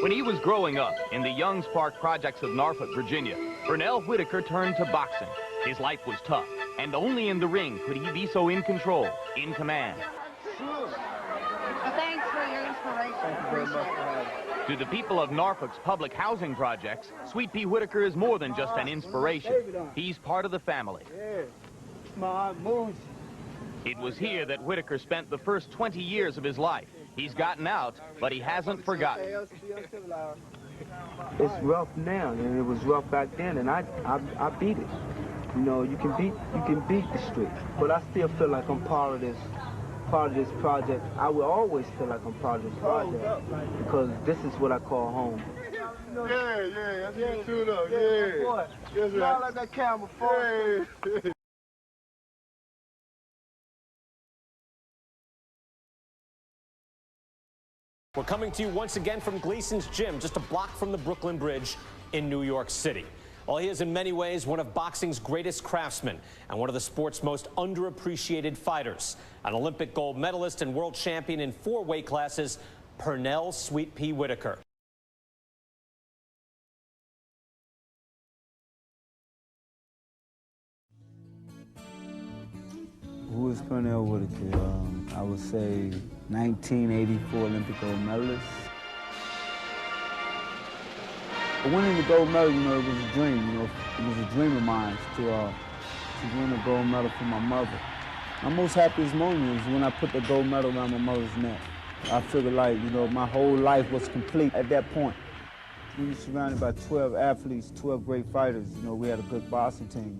When he was growing up in the Young's Park projects of Norfolk, Virginia, Pernell Whitaker turned to boxing. His life was tough, and only in the ring could he be so in control, in command. Thanks for your inspiration. Thank you very much for having me. To the people of Norfolk's public housing projects, Sweet Pea Whitaker is more than just an inspiration. He's part of the family. It was here that Whitaker spent the first 20 years of his life. He's gotten out, but he hasn't forgotten. It's rough now, and it was rough back then, and I beat it. You know, you can beat the street, but I still feel like I'm part of this project. I will always feel like I'm part of this project because this is what I call home. Yeah, that's true though. Yeah. Yes, right. Like that camera for. We're coming to you once again from Gleason's Gym, just a block from the Brooklyn Bridge in New York City. Well, he is in many ways one of boxing's greatest craftsmen and one of the sport's most underappreciated fighters. An Olympic gold medalist and world champion in 4 weight classes, Pernell Sweet Pea Whitaker. Who is Pernell Whitaker? I would say 1984 Olympic gold medalist. But winning the gold medal, you know, it was a dream. You know, it was a dream of mine to win a gold medal for my mother. My most happiest moment is when I put the gold medal around my mother's neck. I figured like, you know, my whole life was complete at that point. We were surrounded by 12 athletes, 12 great fighters. You know, we had a good boxing team.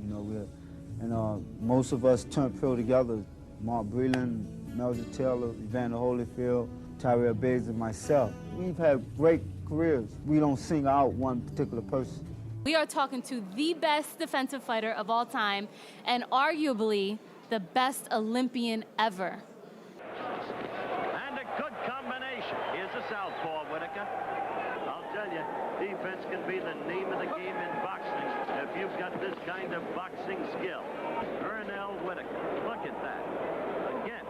You know, most of us turned pro together. Mark Breland, Melvin Taylor, Evander Holyfield, Tyrell Biggs, and myself. We've had great careers. We don't sing out one particular person. We are talking to the best defensive fighter of all time and arguably the best Olympian ever. And a good combination. Here's a southpaw, Whitaker. I'll tell you, defense can be the name of the game in boxing if you've got this kind of boxing skill. Pernell Whitaker, look at that. Again,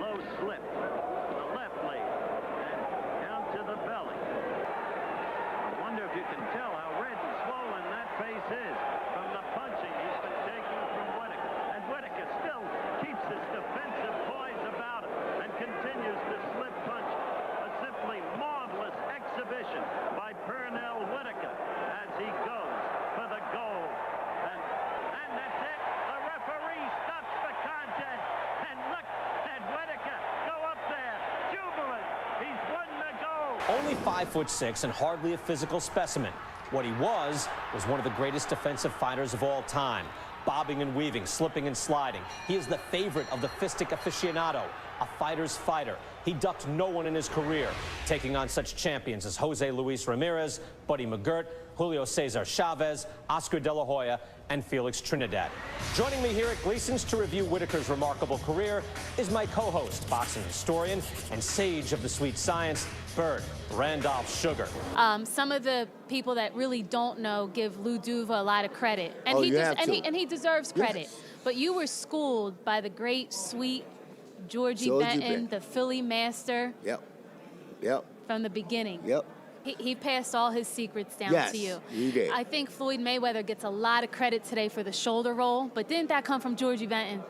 low slip, the left leg, and down to the belly. I wonder if you can tell how red and swollen that face is from the punching he's been taking from Whitaker. And Whitaker still keeps his defensive poise about him and continues to slip punch. A simply marvelous exhibition by Pernell Whitaker as he goes for the gold. And that's it. The referee stops the contest. And look at Whitaker go up there, jubilant. He's won the gold. Only 5'6" and hardly a physical specimen. What he was one of the greatest defensive fighters of all time. Bobbing and weaving, slipping and sliding. He is the favorite of the fistic aficionado, a fighter's fighter. He ducked no one in his career, taking on such champions as Jose Luis Ramirez, Buddy McGirt, Julio Cesar Chavez, Oscar De La Hoya, and Felix Trinidad. Joining me here at Gleason's to review Whitaker's remarkable career is my co-host, boxing historian and sage of the sweet science, Bird Randolph Sugar. Some of the people that really don't know give Lou Duva a lot of credit, and he deserves credit. Yes. But you were schooled by the great, sweet Georgie Benton, the Philly master. Yep. From the beginning. Yep. He passed all his secrets down to you. He did. I think Floyd Mayweather gets a lot of credit today for the shoulder roll, but didn't that come from Georgie Benton?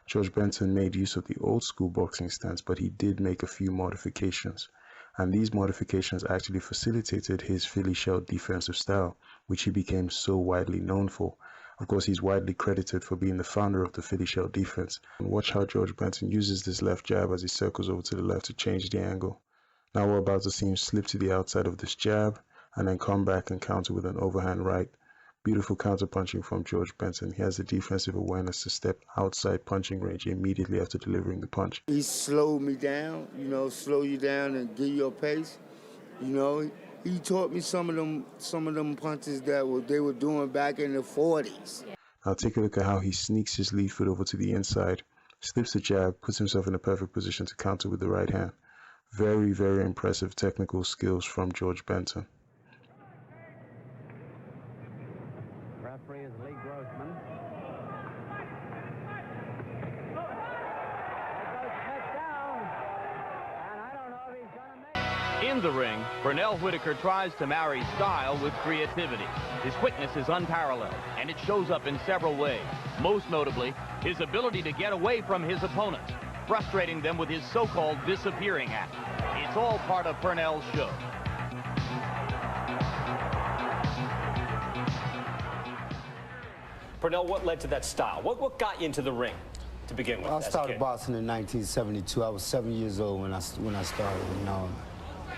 George Benton made use of the old school boxing stance, but he did make a few modifications. And these modifications actually facilitated his Philly shell defensive style, which he became so widely known for. Of course, he's widely credited for being the founder of the Philly shell defense. And watch how George Benton uses this left jab as he circles over to the left to change the angle. Now we're about to see him slip to the outside of this jab and then come back and counter with an overhand right. Beautiful counter punching from George Benton. He has the defensive awareness to step outside punching range immediately after delivering the punch. He slowed me down, you know, slow you down and give you a pace. You know, he taught me some of them punches that they were doing back in the 40s. Now take a look at how he sneaks his lead foot over to the inside, slips the jab, puts himself in a perfect position to counter with the right hand. Very, very impressive technical skills from George Benton. Referee is Lee Grossman. In the ring, Pernell Whitaker tries to marry style with creativity. His quickness is unparalleled, and it shows up in several ways. Most notably, his ability to get away from his opponents, frustrating them with his so-called disappearing act. It's all part of Pernell's show. Pernell, what led to that style? What got you into the ring to begin with? I started boxing in 1972. I was 7 years old when I started. You know,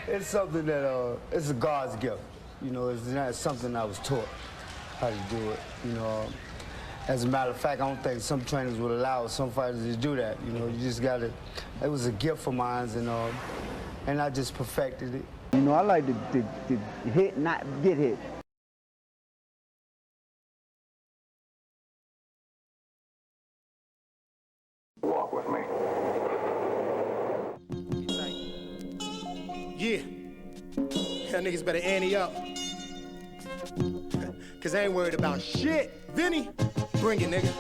it's something that it's a God's gift. You know, it's not something I was taught how to do it. You know, as a matter of fact, I don't think some trainers would allow some fighters to do that. You know, you just got to. It was a gift of mine, and I just perfected it. You know, I like to hit, not get hit. Walk with me. Yeah. Y'all niggas better ante up. Cause I ain't worried about shit. Vinny, bring it, nigga.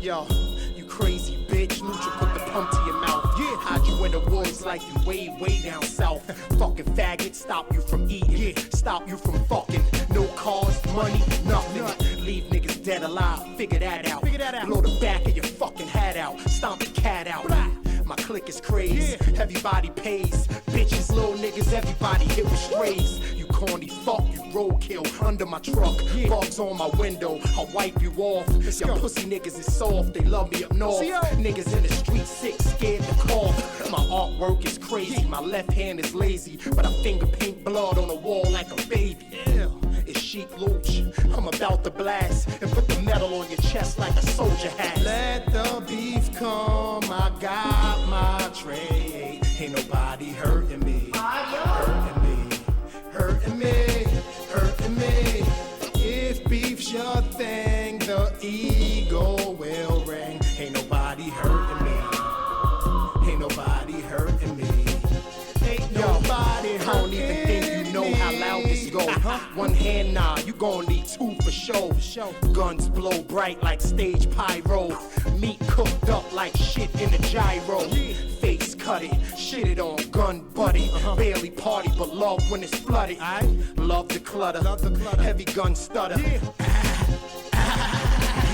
Yo, you crazy bitch. Neutral put the pump to your mouth. Yeah, hide you in the woods like you way down south. Fucking faggot, stop you from eating. Yeah, stop you from fucking. No cars, money, nothing. Leave niggas dead alive. Figure that out. Blow the back of your fucking hat out. Stomp the cat out. My clique is crazy. Everybody pays. Bitches, little niggas, everybody hit with strays. You corny fuck, you roadkill under my truck. Bugs on my window, I'll wipe you off. Your pussy niggas is soft, they love me up north. Niggas in the street sick, scared to cough. My artwork is crazy, my left hand is lazy, but I finger paint blood on the wall like a baby. It's Sheik Luch, I'm about to blast and put the metal on your chest like a soldier hat. Let the beef come, I got my trade. Ain't nobody hurting me, hurting me, hurting me, hurting me. If beef's your thing, the ego will ring. Ain't nobody hurting me, ain't nobody hurting me. Ain't nobody hurting me. I don't even think you know how loud this go. One hand, nah, you gon' need two for show. Guns blow bright like stage pyro. Meat cooked up like shit in a gyro. Face cut it, shit it on, gun buddy. Barely party, but love when it's flooded. Love the clutter, heavy gun stutter.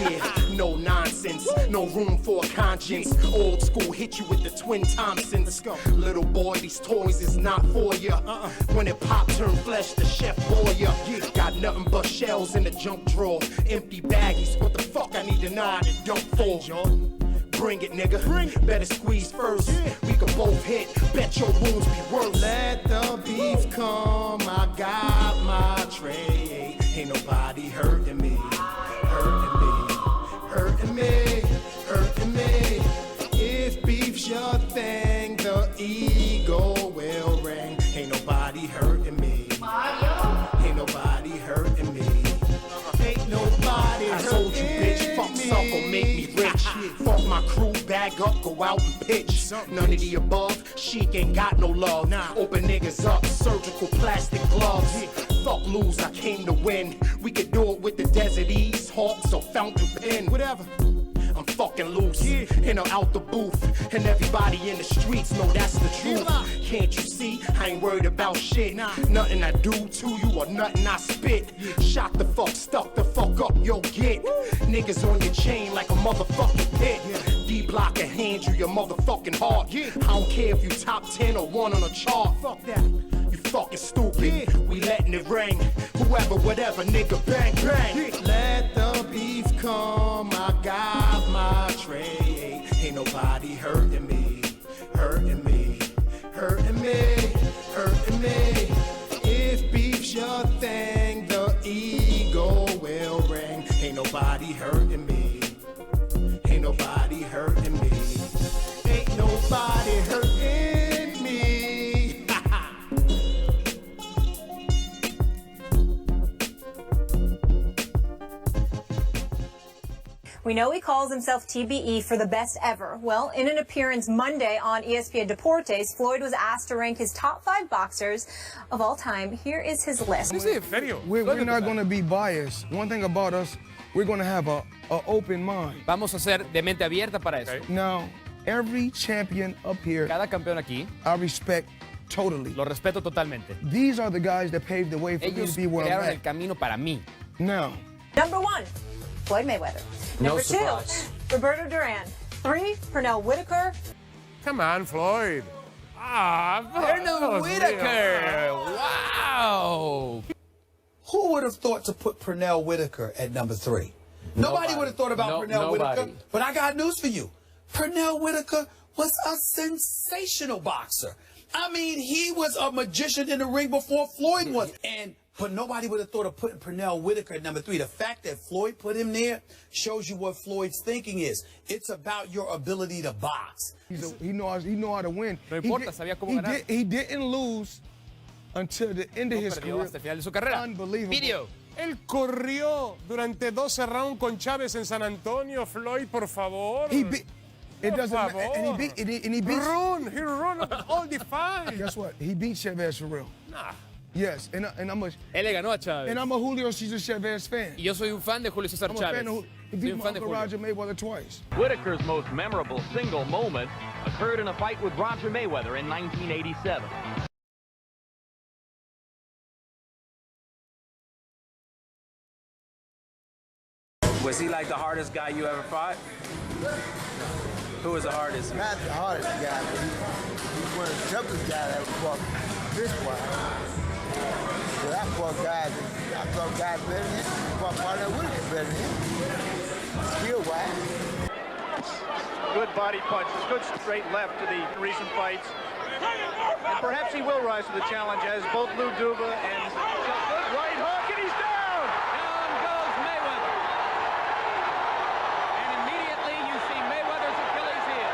Yeah, no nonsense, no room for a conscience. Old school hit you with the twin Thompsons. Little boy, these toys is not for ya. When it pop, turn flesh, the chef boy ya. Got nothing but shells in the junk drawer. Empty baggies, what the fuck I need to know how to dump for? Bring it, nigga. Better squeeze first. We can both hit. Bet your wounds be worse. Let the beef come. I got my trade. Ain't nobody hurting me. Hurting me. Hurting me. Hurting me. If beef's your thing, the ego will ring. Ain't nobody hurting me. Ain't nobody hurting me. Ain't nobody hurting me. I told you, bitch, fuck sucker, make me rich. Fuck my crew, bag up, go out and pitch. None of the above, Sheik ain't got no love. Open niggas up, surgical plastic gloves. Fuck lose, I came to win. We could do it with the Desert Ease, Hawks or Fountain Pen, whatever. I'm fucking loose, in or out the booth. And everybody in the streets know that's the truth. Can't you see, I ain't worried about shit. Nothing I do to you or nothing I spit. Shot the fuck, stuck the fuck up, yo get. Niggas on your chain like a motherfucking pit. D-block and hand you your motherfucking heart. I don't care if you top 10 or 1 on a chart. Fuck that. You fucking stupid. We letting it ring. Whoever, whatever, nigga, bang, bang. Let the beef come. I got my trade. Ain't nobody hurting me. Hurting me. Hurting me. Hurting me. If beef's your thing, the ego will ring. Ain't nobody hurting me. Ain't nobody hurting me. Ain't nobody hurting me. We know he calls himself TBE for the best ever. Well, in an appearance Monday on ESPN Deportes, Floyd was asked to rank his top 5 boxers of all time. Here is his list. We're not going to be biased. One thing about us, we're going to have an open mind. Vamos a ser de mente abierta para eso. Now, Every champion up here, Cada campeón aquí, I respect totally. lo respeto totalmente. These are the guys that paved the way for me Ellos to be where I'm crearon el at. camino para mí. Now, Number 1, Floyd Mayweather. No Number 2, surprise. Roberto Duran. 3, Pernell Whitaker. Come on, Floyd. Pernell Whitaker! Wow! Who would have thought to put Pernell Whitaker at number 3? Nobody would have thought about Pernell Whitaker. But I got news for you. Pernell Whitaker was a sensational boxer. I mean, he was a magician in the ring before Floyd was. But nobody would have thought of putting Pernell Whitaker at number 3. The fact that Floyd put him there shows you what Floyd's thinking is. It's about your ability to box. he know how to win. No importa, sabía cómo ganar. He didn't lose until the end of his Perdió career. hasta el final de su carrera. Unbelievable. Video. Él corrió durante 12 rounds con Chavez en San Antonio. Floyd, por favor. He beat. It doesn't matter. And he beat. He run all the fight. Guess what? He beat Chavez for real. Nah. Yes, and I'm a. Él le ganó a Chavez. And I'm a Julio Cesar Chavez fan. Y yo soy un fan de Julio Cesar I'm a Chavez. fan of He Soy beat un my fan de Uncle Julio. Roger Mayweather twice. Whitaker's most memorable single moment occurred in a fight with Roger Mayweather in 1987. Was he like the hardest guy you ever fought? Who was the hardest? Not the hardest guy, but he's one of the toughest guys that fought fist-wise. But I fought guys better than him. I fought Pernell Whitaker better than him. Skill-wise. Good body punches, good straight left to the recent fights. And perhaps he will rise to the challenge as both Lou Duva and good right hook, and he's down! Down goes Mayweather. And immediately you see Mayweather's Achilles heel.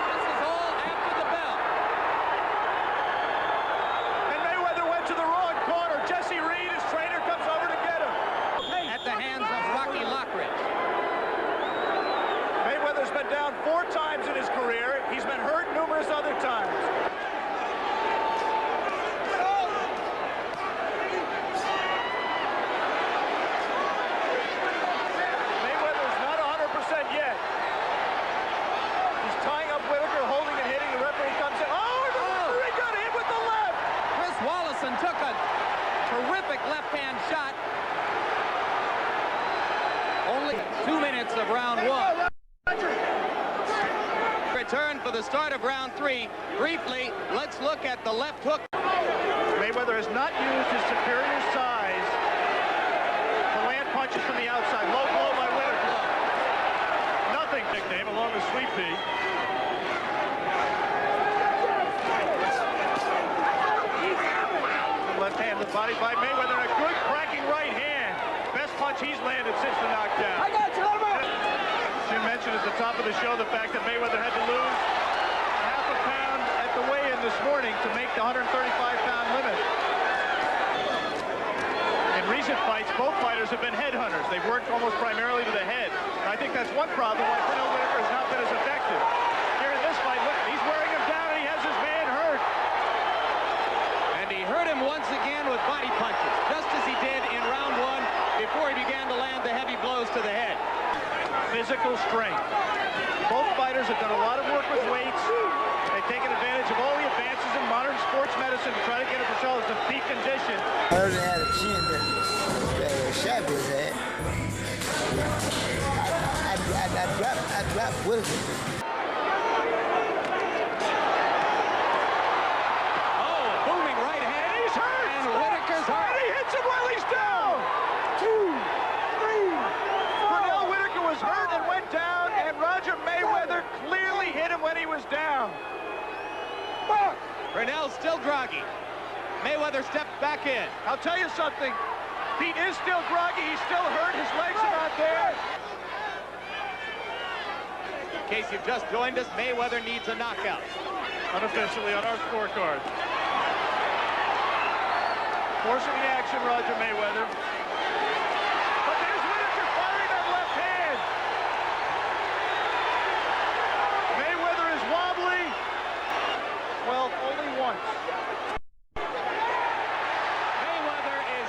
This is all after the bell. And Mayweather went to the wrong corner. Jesse Reed, his trainer, comes over to get him. At the hands of Rocky Lockridge. Mayweather's been down 4 times in his career. He's been hurt numerous other times. Mayweather's not 100% yet. He's tying up Whitaker, holding and hitting. The referee comes in. Oh, he got hit with the left. Chris Wallison took a terrific left-hand shot. Only 2 minutes of round 1. Return for the start of round 3. Briefly, let's look at the left hook. Mayweather has not used his superior size to land punches from the outside. Low blow by Whitaker. Nothing, nickname, along with Sweet Pea. Left hand to the body by Mayweather, and a good cracking right hand. Best punch he's landed since the knockdown. I got you, Jim mentioned at the top of the show the fact that Mayweather had to lose half a pound at the weigh-in this morning to make the 135-pound limit. In recent fights, both fighters have been headhunters. They've worked almost primarily to the head. And I think that's one problem why Pernell Whitaker has not been as effective. Here in this fight, look, he's wearing him down and he has his man hurt. And he hurt him once again with body punches, just as he did in round 1 before he began to land the heavy blows to the head. Physical strength. Both fighters have done a lot of work with weights. They've taken advantage of all the advances in modern sports medicine to try to get themselves in peak condition. I heard they had a chin that Chavez had. I dropped Whitaker. Oh, booming right hand. He's hurt! And Whitaker's hurt. And he hits him while he's down! 2, 3, 4. Pernell Whitaker was hurt and went down, and Roger Mayweather clearly hit him when he was down. Pernell's still groggy. Mayweather stepped back in. I'll tell you something. Pete is still groggy. He's still hurt. His legs are not there. In case you've just joined us, Mayweather needs a knockout. Unofficially on our scorecard. Forcing the action, Roger Mayweather. But there's Whitaker firing that left hand. Mayweather is wobbly. Well, only once. Mayweather is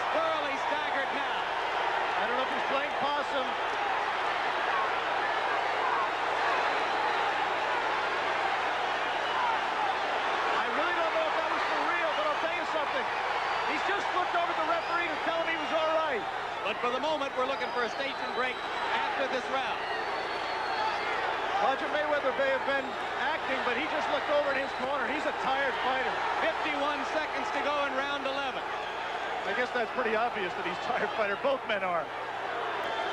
the moment, we're looking for a station break after this round. Roger Mayweather may have been acting, but he just looked over in his corner. He's a tired fighter. 51 seconds to go in round 11. I guess that's pretty obvious that he's a tired fighter. Both men are.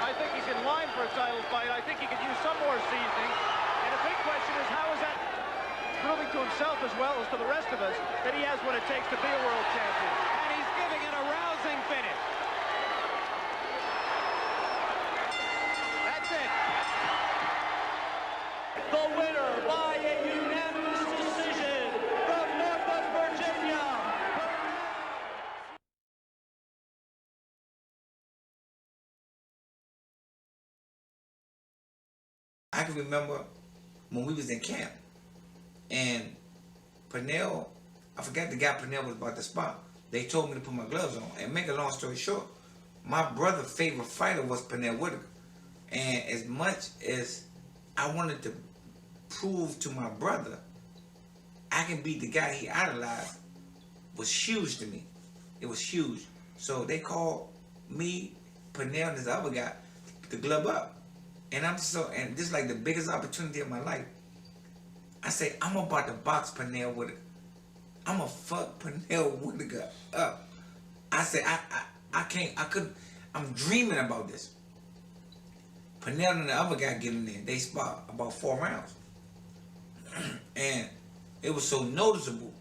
I think he's in line for a title fight. I think he could use some more seasoning. And the big question is, how is that proving to himself as well as to the rest of us that he has what it takes to be a world champion? And he's giving it a rousing finish. That's it. The winner by a unanimous decision from Northwest Virginia. I can remember when we was in camp and Pernell, I forgot the guy Pernell was about to spot. They told me to put my gloves on. And make a long story short, my brother's favorite fighter was Pernell Whitaker. And as much as I wanted to prove to my brother I can beat the guy he idolized, was huge to me. It was huge. So they called me, Pernell, and this other guy to glove up. And and this is like the biggest opportunity of my life. I say, I'm about to box Pernell Whitaker. I'm gonna fuck Pernell Whitaker up. I say, I'm dreaming about this. Pernell and the other guy get in there. They spot about 4 rounds. And it was so noticeable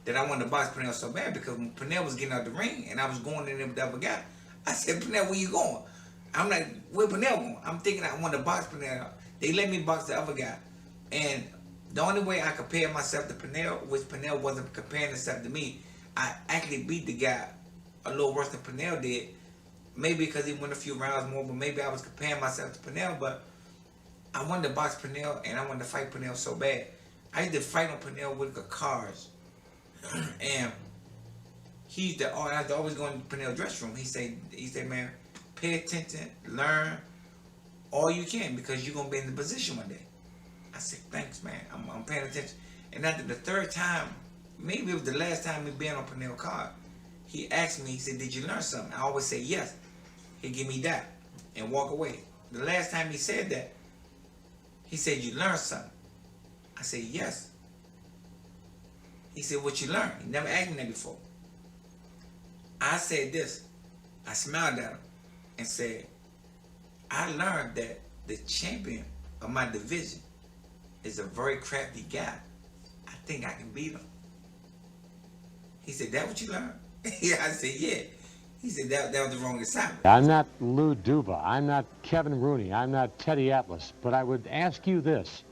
that I wanted to box Pernell so bad because when Pernell was getting out the ring and I was going in there with the other guy, I said, Pernell, where you going? I'm like, where Pernell going? I'm thinking I want to box Pernell. They let me box the other guy. And the only way I compared myself to Pernell, which Pernell wasn't comparing himself to me, I actually beat the guy a little worse than Pernell did. Maybe because he won a few rounds more, but maybe I was comparing myself to Pernell. But I wanted to box Pernell, and I wanted to fight Pernell so bad. I used to fight on Pernell Whitaker cars. And he used to, I used to always go in Pernell's dressing room. He said, man, pay attention, learn all you can because you're going to be in the position one day. I said, thanks, man. I'm paying attention. And after the 3rd time, maybe it was the last time we been on Pernell card, he asked me, he said, did you learn something? I always say yes. He'd give me that and walk away. The last time he said that, he said, you learned something. I said, yes. He said, what you learned? He never asked me that before. I said this. I smiled at him and said, I learned that the champion of my division is a very crafty guy. I think I can beat him. He said, that what you learned? Yeah, I said, yeah. He said, that was the wrong assignment. I'm not Lou Duva. I'm not Kevin Rooney. I'm not Teddy Atlas. But I would ask you this.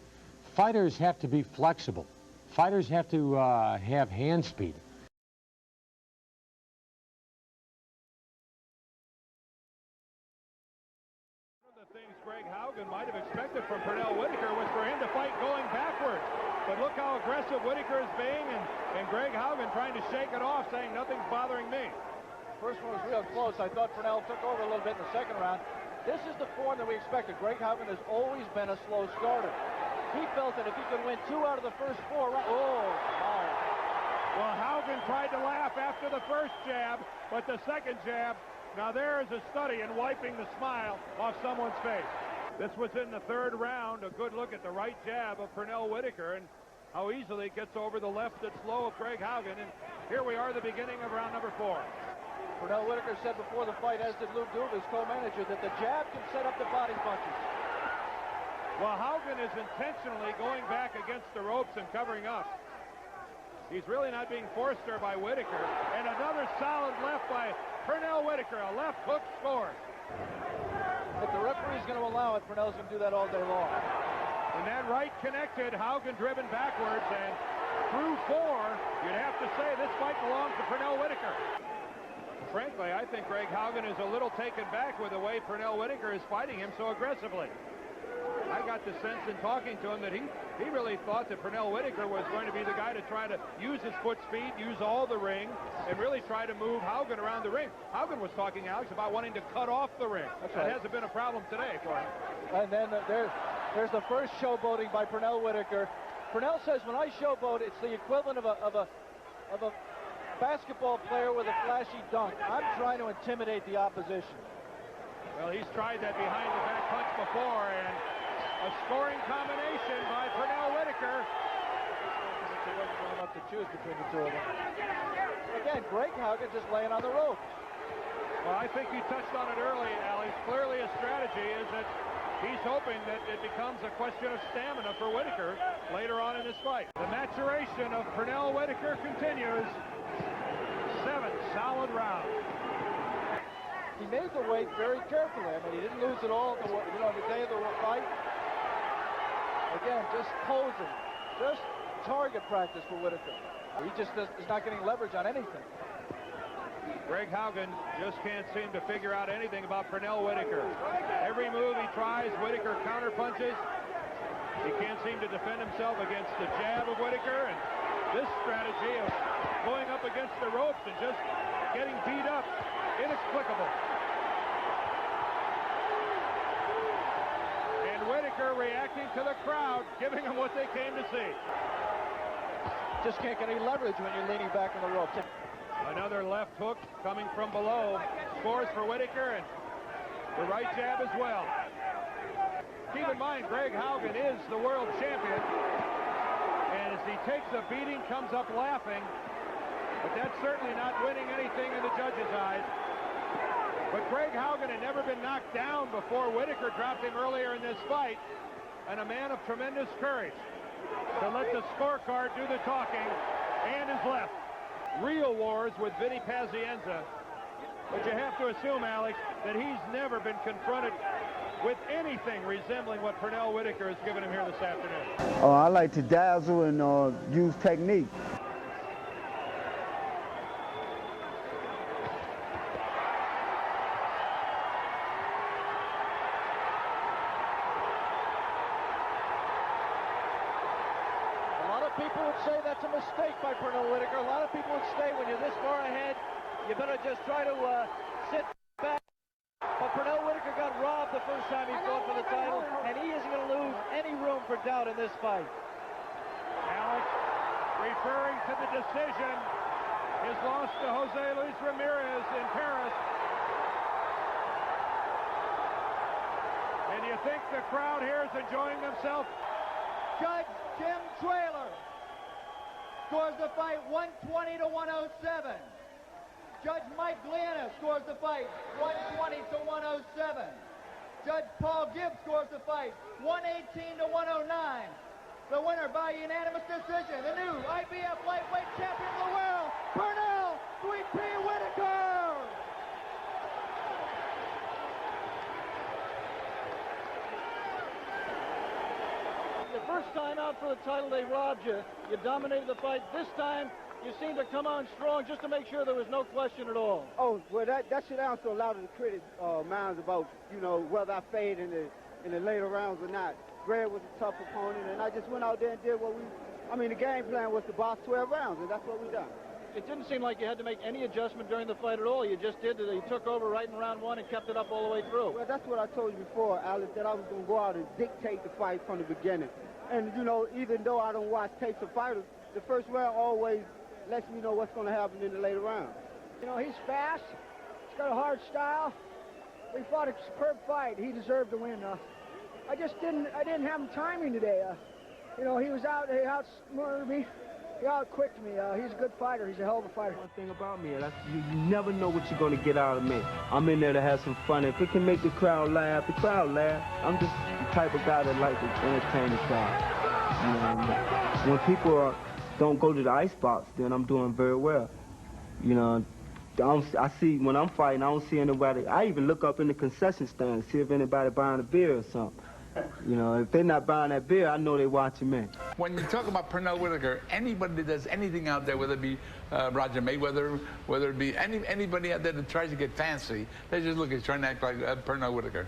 Fighters have to be flexible. Fighters have to have hand speed. One of the things Greg Haugen might have expected from Pernell Whitaker was for him to fight going backwards. But look how aggressive Whitaker is being, and Greg Haugen trying to shake it off, saying nothing's bothering me. First one was real close. I thought Pernell took over a little bit in the second round. This is the form that we expected. Greg Haugen has always been a slow starter. He felt that if he could win 2 out of the first 4 rounds... Oh, wow. Well, Haugen tried to laugh after the first jab, but the second jab, now there is a study in wiping the smile off someone's face. This was in the 3rd round. A good look at the right jab of Pernell Whitaker and how easily it gets over the left that's low of Greg Haugen. And here we are, the beginning of round number 4. Pernell Whitaker said before the fight, as did Lou Duva, his co-manager, that the jab can set up the body punches. Well, Haugen is intentionally going back against the ropes and covering up. He's really not being forced there by Whitaker. And another solid left by Pernell Whitaker. A left hook score. If the referee's going to allow it, Pernell's going to do that all day long. And that right connected, Haugen driven backwards, and through 4, you'd have to say this fight belongs to Pernell Whitaker. Frankly, I think Greg Haugen is a little taken back with the way Pernell Whitaker is fighting him so aggressively. I got the sense in talking to him that he really thought that Pernell Whitaker was going to be the guy to try to use his foot speed, use all the ring, and really try to move Haugen around the ring. Haugen was talking, Alex, about wanting to cut off the ring. That's that right. hasn't been a problem today for him. And then there's the first showboating by Pernell Whitaker. Pernell says, when I showboat, it's the equivalent of a basketball player with a flashy dunk. I'm trying to intimidate the opposition. Well, he's tried that behind the back punch before, and a scoring combination by Pernell Whitaker. There wasn't enough to choose between the two of them. Again, Greg Haugen just laying on the rope. Well, I think you touched on it early, Alex. Clearly a strategy is that he's hoping that it becomes a question of stamina for Whitaker later on in this fight. The maturation of Pernell Whitaker continues. 7 solid rounds. He made the weight very carefully. I mean, he didn't lose at all the day of the fight. Again, just posing. Just target practice for Whitaker. He just is not getting leverage on anything. Greg Haugen just can't seem to figure out anything about Pernell Whitaker. Every move he tries, Whitaker counterpunches. He can't seem to defend himself against the jab of Whitaker, and this strategy of going up against the ropes and just getting beat up, inexplicable. And Whitaker reacting to the crowd, giving them what they came to see. Just can't get any leverage when you're leaning back on the ropes. Another left hook coming from below. Scores for Whitaker, and the right jab as well. Keep in mind, Greg Haugen is the world champion. And as he takes a beating, comes up laughing. But that's certainly not winning anything in the judges' eyes. But Greg Haugen had never been knocked down before Whitaker dropped him earlier in this fight. And a man of tremendous courage to let the scorecard do the talking, and is left. Real wars with Vinny Pazienza. But you have to assume, Alex, that he's never been confronted with anything resembling what Pernell Whitaker has given him here this afternoon. I like to dazzle and use technique. People would say that's a mistake by Pernell Whitaker. A lot of people would say when you're this far ahead, you better just try to sit back. But Pernell Whitaker got robbed the first time he fought for the title, and he isn't going to lose any room for doubt in this fight. Alex, referring to the decision, his loss to Jose Luis Ramirez in Paris. And you think the crowd here is enjoying themselves? Judge Jim Traylor scores the fight 120 to 107. Judge Mike Gliana scores the fight 120 to 107. Judge Paul Gibbs scores the fight 118 to 109. The winner by unanimous decision, the new IBF lightweight champion of the world, Pernell "R.I.P. Whitaker. The first time out for the title, they robbed you. You dominated the fight. This time, you seem to come on strong just to make sure there was no question at all. Oh, well, that should answer a lot of the critics' minds about, whether I fade in the later rounds or not. Greg was a tough opponent, and I just went out there and did what the game plan was to box 12 rounds, and that's what we done. It didn't seem like you had to make any adjustment during the fight at all. You just did it. You took over right in round one and kept it up all the way through. Well, that's what I told you before, Alex, that I was going to go out and dictate the fight from the beginning. And, even though I don't watch tapes of fighters, the first round always lets me know what's going to happen in the later rounds. He's fast. He's got a hard style. We fought a superb fight. He deserved to win. I didn't have him timing today. He outsmarted me. He outquicked me. He's a good fighter. He's a hell of a fighter. One thing about me, you never know what you're going to get out of me. I'm in there to have some fun. If it can make the crowd laugh, the crowd laugh. I'm just the type of guy that likes to entertain the crowd. When people don't go to the icebox, then I'm doing very well. I see when I'm fighting, I don't see anybody. I even look up in the concession stand to see if anybody buying a beer or something. If they're not buying that beer, I know they're watching me. When you talk about Pernell Whitaker, anybody that does anything out there, whether it be Roger Mayweather, whether it be anybody out there that tries to get fancy, they just look at trying to act like Pernell Whitaker.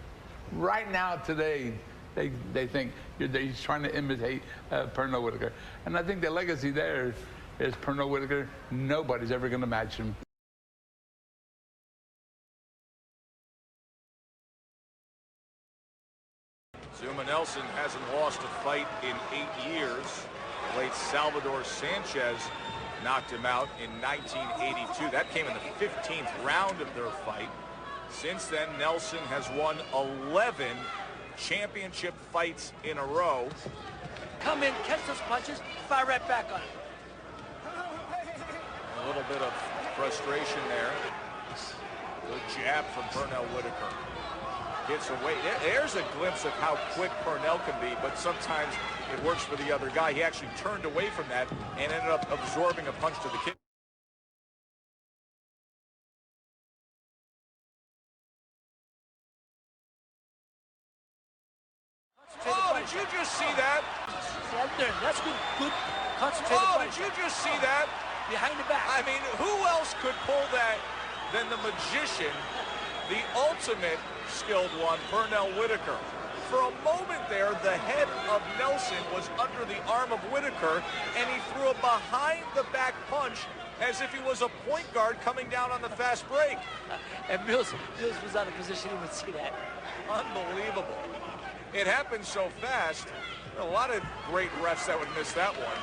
Right now, today, they think he's trying to imitate Pernell Whitaker. And I think the legacy there is Pernell Whitaker. Nobody's ever going to match him. Zuma Nelson hasn't lost a fight in 8 years. Late Salvador Sanchez knocked him out in 1982. That came in the 15th round of their fight. Since then, Nelson has won 11 championship fights in a row. Come in, catch those punches, fire right back on it. A little bit of frustration there. Good jab from Pernell Whitaker. Gets away. There's a glimpse of how quick Pernell can be, but sometimes it works for the other guy. He actually turned away from that and ended up absorbing a punch to the kidney. Oh, did you just see that? That's good concentrated punch. Did you just see that? Behind the back. I mean, who else could pull that than the magician, the ultimate skilled one, Pernell Whitaker? For a moment there, the head of Nelson was under the arm of Whitaker, and he threw a behind-the-back punch as if he was a point guard coming down on the fast break. And Mills was out of position. He would see that. Unbelievable. It happened so fast. A lot of great refs that would miss that one.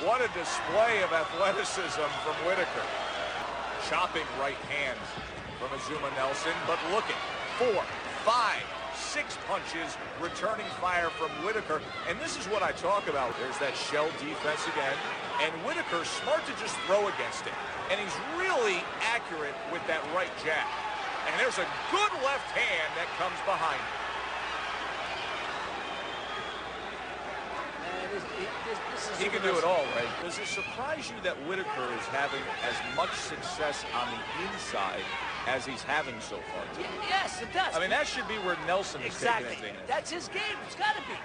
What a display of athleticism from Whitaker. Chopping right hand from Azuma Nelson, but looking. 4, 5, 6 punches, returning fire from Whitaker. And this is what I talk about. There's that shell defense again. And Whitaker, smart to just throw against it. And he's really accurate with that right jab. And there's a good left hand that comes behind him. He can do it all, right? Does it surprise you that Whitaker is having as much success on the inside as he's having so far? Yes, it does. I mean, that should be where Nelson is taking it. That's his game. It's got to be.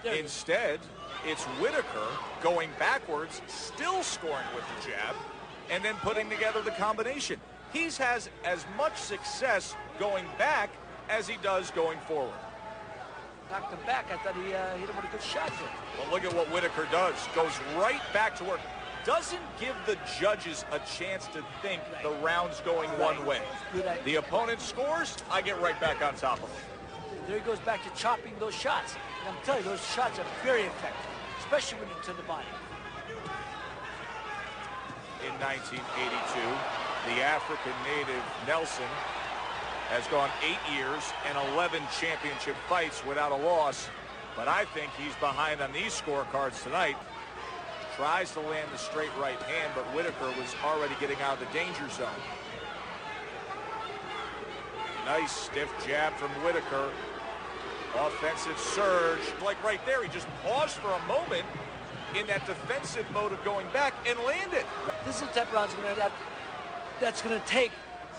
There. Instead, it's Whitaker going backwards, still scoring with the jab, and then putting together the combination. He has as much success going back as he does going forward. Knocked him back. I thought he hit him with a good shot there. Well, look at what Whitaker does. Goes right back to work. Doesn't give the judges a chance to think the round's going one way. The opponent scores, I get right back on top of him. There he goes back to chopping those shots. And I'm telling you, those shots are very effective, especially when they're to the body. In 1982, the African native Nelson has gone 8 years and 11 championship fights without a loss. But I think he's behind on these scorecards tonight. Tries to land the straight right hand, but Whitaker was already getting out of the danger zone. Nice stiff jab from Whitaker. Offensive surge. Like right there, he just paused for a moment in that defensive mode of going back and landed. This is the type of rounds that's going to take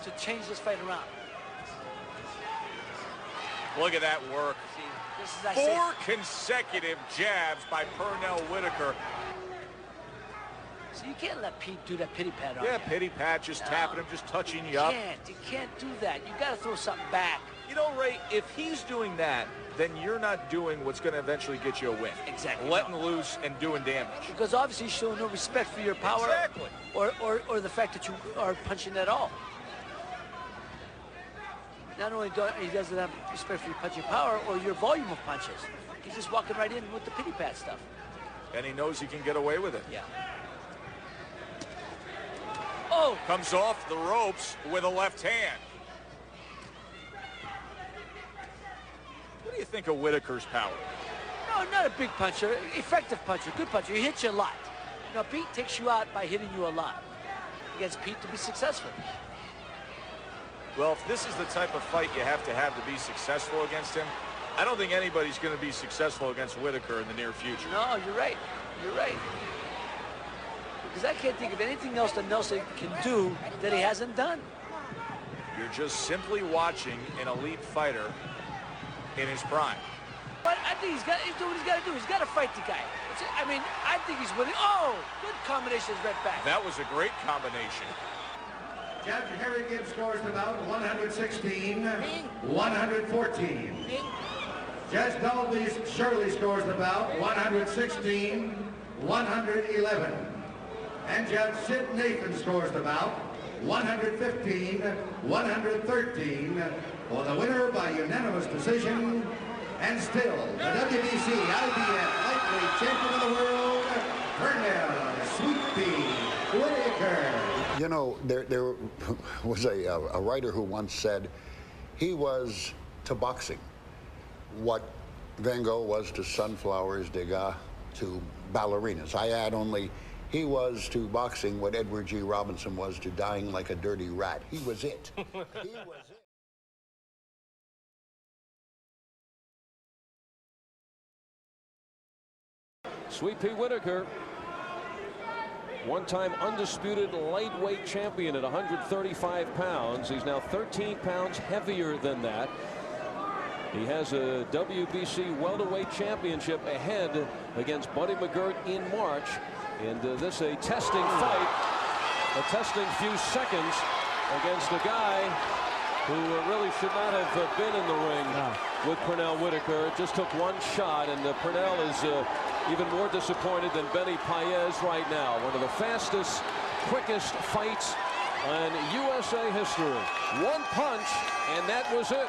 to change this fight around. Look at that work. See, this is, 4 consecutive jabs by Pernell Whitaker. So you can't let Pete do that pity pat on Yeah, you. pity pat, just tapping him, just touching you up. You can't do that. You got to throw something back. You know, Ray, if he's doing that, then you're not doing what's going to eventually get you a win. Exactly. Letting loose and doing damage. Because obviously he's showing no respect for your power. Exactly. Or the fact that you are punching at all. Not only he doesn't have respect for your punching power or your volume of punches. He's just walking right in with the pity pat stuff. And he knows he can get away with it. Yeah. Oh! Comes off the ropes with a left hand. What do you think of Whitaker's power? No, not a big puncher. Effective puncher. Good puncher. He hits you a lot. You know, Pete takes you out by hitting you a lot. Against Pete to be successful. Well, if this is the type of fight you have to be successful against him, I don't think anybody's going to be successful against Whitaker in the near future. No, you're right. You're right. Because I can't think of anything else that Nelson can do that he hasn't done. You're just simply watching an elite fighter in his prime. But I think he's doing what he's got to do. He's got to fight the guy. I mean, I think he's winning. Oh, good combination right back. That was a great combination. Judge Harry Gibbs scores the bout 116, 114. Judge Dalby Shirley scores the bout 116, 111. And Judge Sid Nathan scores the bout 115, 113 for the winner by unanimous decision. And still, the WBC IBF lightweight champion of the world, Pernell Sweet Pea Whitaker. You know, there was a writer who once said he was to boxing what Van Gogh was to sunflowers, Degas to ballerinas. I add only he was to boxing what Edward G. Robinson was to dying like a dirty rat. He was it. He was it. Sweet Pea Whitaker, one-time undisputed lightweight champion at 135 pounds. He's now 13 pounds heavier than that. He has a WBC welterweight championship ahead against Buddy McGirt in March. And this a testing fight, a testing few seconds against a guy who really should not have been in the ring with Pernell Whitaker. It just took one shot, and Pernell is even more disappointed than Benny Paez right now. One of the fastest, quickest fights in USA history. One punch, and that was it.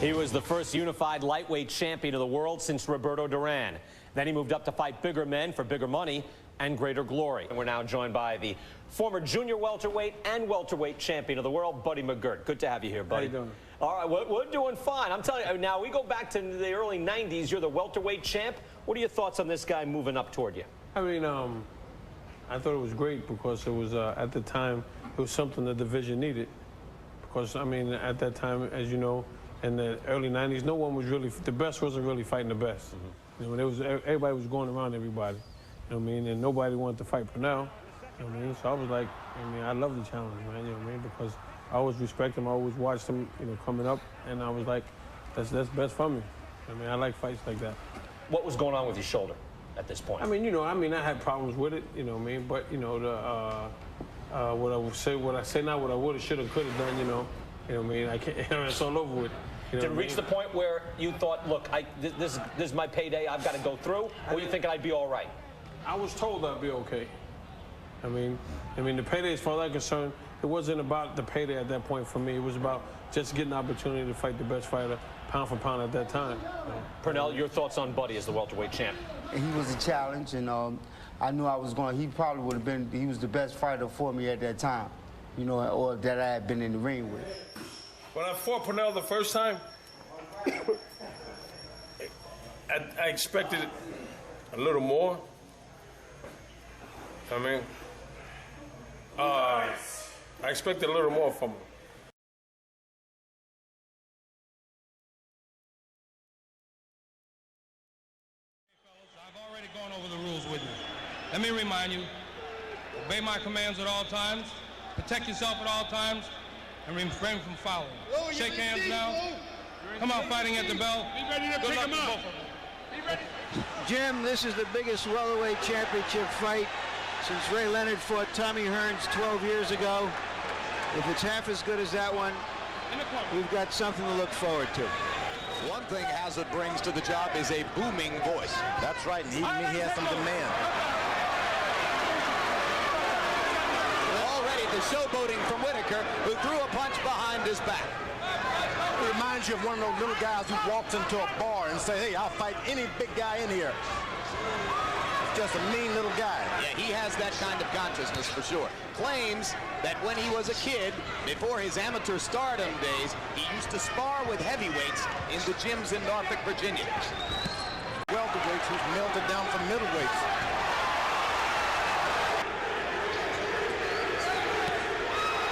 He was the first unified lightweight champion of the world since Roberto Duran. Then he moved up to fight bigger men for bigger money and greater glory. And we're now joined by the former junior welterweight and welterweight champion of the world, Buddy McGirt. Good to have you here, buddy. How you doing? All right, we're doing fine. I'm telling you, now we go back to the early 90s. You're the welterweight champ. What are your thoughts on this guy moving up toward you? I mean, I thought it was great because it was, at the time, it was something the division needed. Because, I mean, at that time, as you know, in the early 90s, no one was really, the best wasn't really fighting the best. You know, there was, everybody was going around everybody. You know what I mean? And nobody wanted to fight Pernell. You know what I mean? So I was like, I mean, I love the challenge, man. You know what I mean? Because I always respect him. I always watched him, you know, coming up. And I was like, that's best for me. I mean, I like fights like that. What was going on with your shoulder at this point? I mean, you know, I had problems with it, you know what I mean? But, you know, what I say now, what I would have, should have, could have done, you know what I mean? I can't, it's all over with. You know Did it reach the point where you thought, look, this is my payday, I've got to go through, or you thinking I'd be all right? I was told I'd be okay. I mean, the payday, as far as I'm concerned, it wasn't about the payday at that point for me. It was about just getting the opportunity to fight the best fighter, pound for pound at that time. Pernell, your thoughts on Buddy as the welterweight champ? He was a challenge, and I knew I was going. He probably would have been. He was the best fighter for me at that time, you know, or that I had been in the ring with. When I fought Pernell the first time, I expected a little more. I mean, I expected a little more from him. I've already gone over the rules with you. Let me remind you, obey my commands at all times, protect yourself at all times, and refrain from fouling. Shake hands now. Come out fighting at the bell. Be ready to Good pick luck him to up. both of them. Be ready. Jim, this is the biggest welterweight championship fight since Ray Leonard fought Tommy Hearns 12 years ago. If it's half as good as that one, we've got something to look forward to. One thing Hazard brings to the job is a booming voice. That's right, and he has some demand. Already the showboating from Whitaker, who threw a punch behind his back. It reminds you of one of those little guys who walks into a bar and say, hey, I'll fight any big guy in here. Just a mean little guy. Yeah, he has that kind of consciousness for sure. Claims that when he was a kid, before his amateur stardom days, he used to spar with heavyweights in the gyms in Norfolk, Virginia. Welterweights who's melted down from middleweights.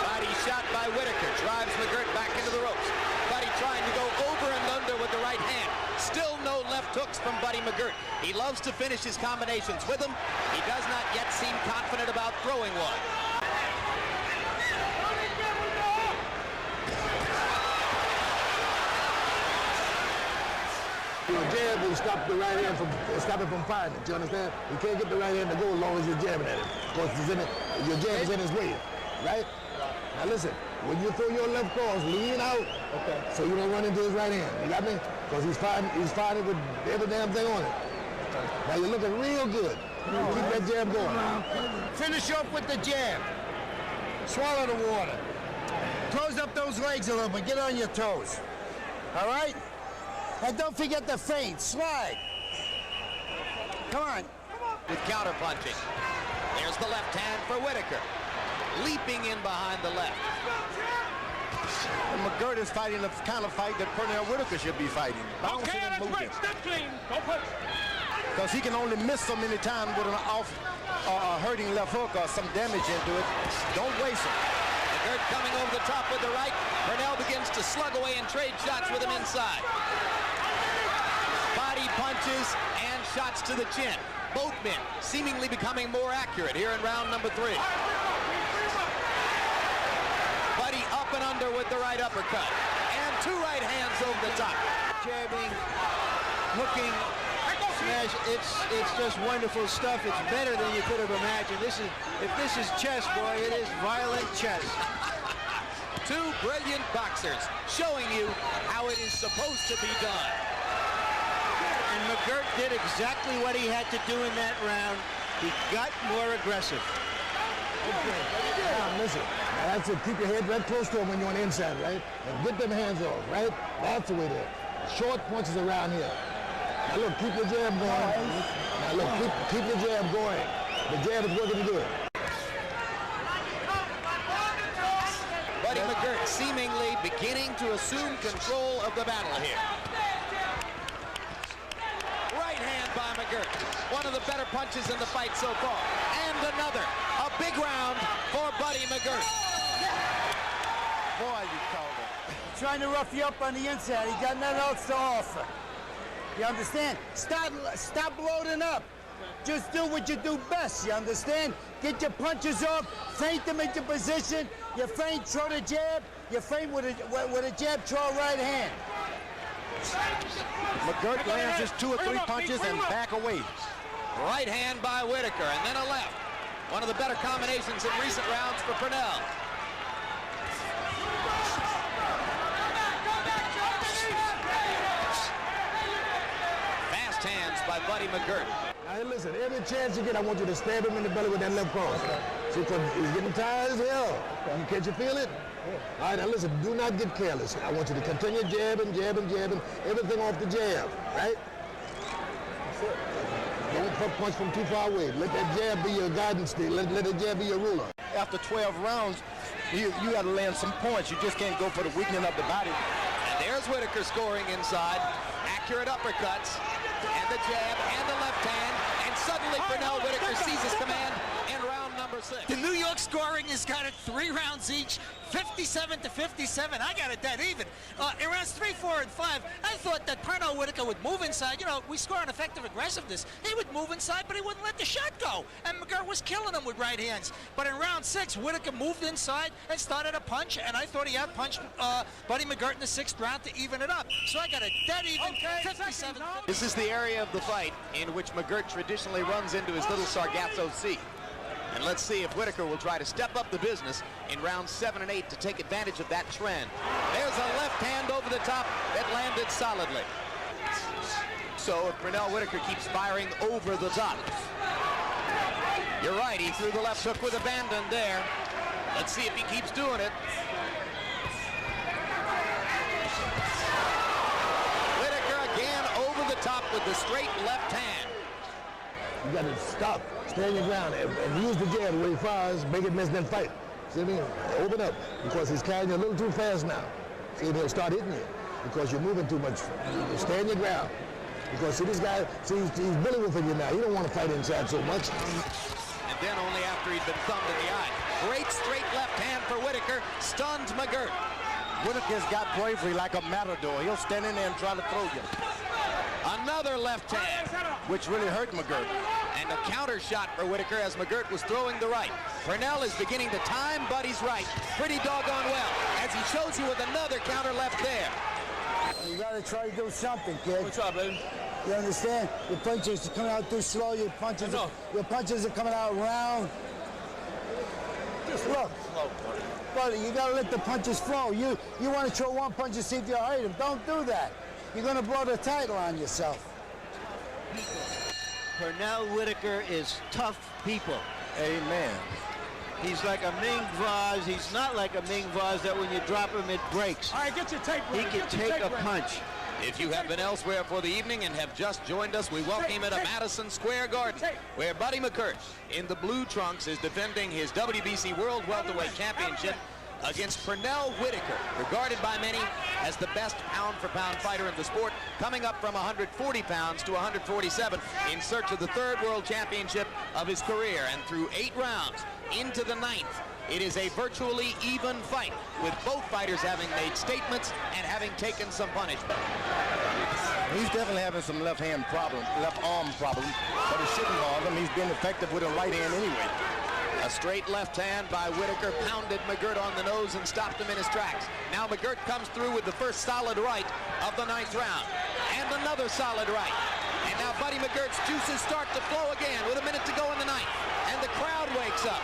Body shot by Whitaker, drives McGirt back into the ropes. Buddy trying to go over and under with the right hand. Still no left hooks from Buddy McGirt. He loves to finish his combinations with them. He does not yet seem confident about throwing one. The jab will stop the right hand stop it from firing it. You understand? You can't get the right hand to go as long as you're jabbing at it. Of course, your jab is in his way, right? Now listen, when you throw your left cross, lean out, so you don't run into his right hand. You got me? Because he's fighting with every damn thing on it. Now you're looking real good. Keep that jab going. Finish off with the jab. Swallow the water. Close up those legs a little bit. Get on your toes. All right? And don't forget the feint. Slide. Come on. With counter punching. There's the left hand for Whitaker. leaping in behind the left. And McGirt is fighting the kind of fight that Pernell Whitaker should be fighting. Bouncing and moving. Step clean. Don't punch. Because he can only miss so many times with an off hurting left hook or some damage into it. Don't waste it. McGirt coming over the top with the right. Pernell begins to slug away and trade shots with him inside. Body punches and shots to the chin. Both men seemingly becoming more accurate here in round number 3. Buddy up and under with the right uppercut. And 2 right hands over the top. Jabbing, hooking, smash. It's just wonderful stuff. It's better than you could have imagined. If this is chess, boy, it is violent chess. 2 brilliant boxers showing you how it is supposed to be done. And McGirt did exactly what he had to do in that round. He got more aggressive. Okay. Now, listen. That's it. Keep your head right close to him when you're on the inside, right? And get them hands off, right? That's the way there. Short punches around here. Now look, keep your jab going. Now look, keep your jab going. The jab is working good. Buddy McGirt seemingly beginning to assume control of the battle here. Right hand by McGirt. One of the better punches in the fight so far. And another. A big round for Buddy McGirt. Boy, you called it. Trying to rough you up on the inside. He got nothing else to offer. You understand? Stop loading up. Just do what you do best, you understand? Get your punches off, feint them into position. You feint, throw the jab. You feint with a jab, throw a right hand. McGirt lands just 2 or 3 punches and back away. Right hand by Whitaker, and then a left. One of the better combinations in recent rounds for Pernell. Fast hands by Buddy McGirt. Now listen, every chance you get, I want you to stab him in the belly with that left cross. See, because he's getting tired as hell. Can't you feel it? All right, now listen, do not get careless. I want you to continue jabbing, everything off the jab, right? Don't punch from too far away. Let that jab be your guidance stick. Let the jab be your ruler. After 12 rounds, you got to land some points. You just can't go for the weakening of the body. And there's Whitaker scoring inside. Accurate uppercuts, and the jab, and the left hand, and suddenly Pernell Whitaker seizes command in round number 6. The New York scoring has got it 3 rounds each, 57-57. I got it dead even. In rounds 3, 4, and 5, I thought that Pernell Whitaker would move inside. You know, we score on effective aggressiveness. He would move inside, but he wouldn't let the shot go. And McGirt was killing him with right hands. But in round 6, Whitaker moved inside and started a punch, and I thought he outpunched Buddy McGirt in the 6th round to even it up. So I got it dead even, 57. This is the area of the fight in which McGirt traditionally runs into his little Sargasso Sea. And let's see if Whitaker will try to step up the business in rounds 7 and 8 to take advantage of that trend. There's a left hand over the top that landed solidly. So if Pernell Whitaker keeps firing over the top. You're right, he threw the left hook with abandon there. Let's see if he keeps doing it. Whitaker again over the top with the straight left hand. You got to stop, stand your ground, and use the jab where he fires, make it miss, then fight. See what I mean? Open up, because he's carrying you a little too fast now. See, he'll start hitting you, because you're moving too much. Stand your ground. Because see, this guy, see, he's bully wolfing you now. He don't want to fight inside so much. And then only after he'd been thumbed in the eye. Great straight left hand for Whitaker, stunned McGirt. Whitaker's got bravery like a matador. He'll stand in there and try to throw you. Another left hand, which really hurt McGirt. And a counter shot for Whitaker as McGirt was throwing the right. Pernell is beginning to time Buddy's right pretty doggone well, as he shows you with another counter left there. You gotta try to do something, kid. What's up, baby? You understand? Your punches are coming out too slow. Your punches are coming out round. Just look. Buddy, you gotta let the punches flow. You want to throw one punch and see if you hurt him. Don't do that. You're gonna blow the title on yourself. Pernell Whitaker is tough people. Amen. He's like a Ming vase. He's not like a Ming vase that when you drop him, it breaks. All right, get your tape ready. He can take a punch. If you have been elsewhere for the evening and have just joined us, we welcome you to Madison Square Garden, where Buddy McGirt in the blue trunks is defending his WBC World Welterweight Championship against Pernell Whitaker, regarded by many as the best pound-for-pound fighter in the sport, coming up from 140 pounds to 147 in search of the third World Championship of his career. And through 8 rounds into the 9th, it is a virtually even fight, with both fighters having made statements and having taken some punishment. He's definitely having some left arm problem, but it shouldn't bother him. He's been effective with a right hand anyway. A straight left hand by Whitaker pounded McGirt on the nose and stopped him in his tracks. Now McGirt comes through with the first solid right of the 9th round. And another solid right. And now Buddy McGirt's juices start to flow again with a minute to go in the 9th. And the crowd wakes up.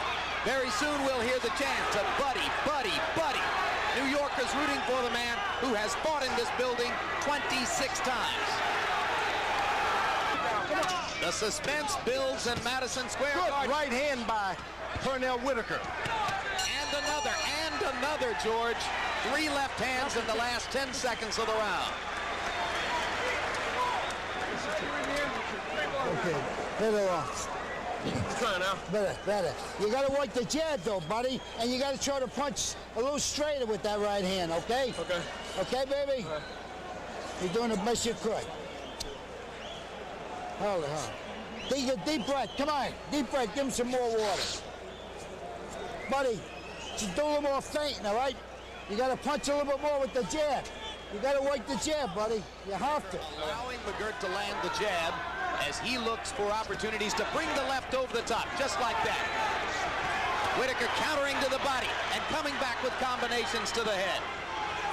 Very soon we'll hear the chants of Buddy, Buddy, Buddy. New Yorkers rooting for the man who has fought in this building 26 times. The suspense builds in Madison Square Garden. Right hand by Pernell Whitaker. And another, George. 3 left hands in the last 10 seconds of the round. Okay, better off. Try now. Better. You got to work the jab, though, buddy, and you got to try to punch a little straighter with that right hand, okay? Okay. Okay, baby? Right. You're doing the best you could. Hold it, Take a deep breath. Come on. Deep breath. Give him some more water. Buddy, just do a little more feinting, all right? You got to punch a little bit more with the jab. You got to work the jab, buddy. You have to. Allowing McGirt to land the jab as he looks for opportunities to bring the left over the top, just like that. Whitaker countering to the body and coming back with combinations to the head.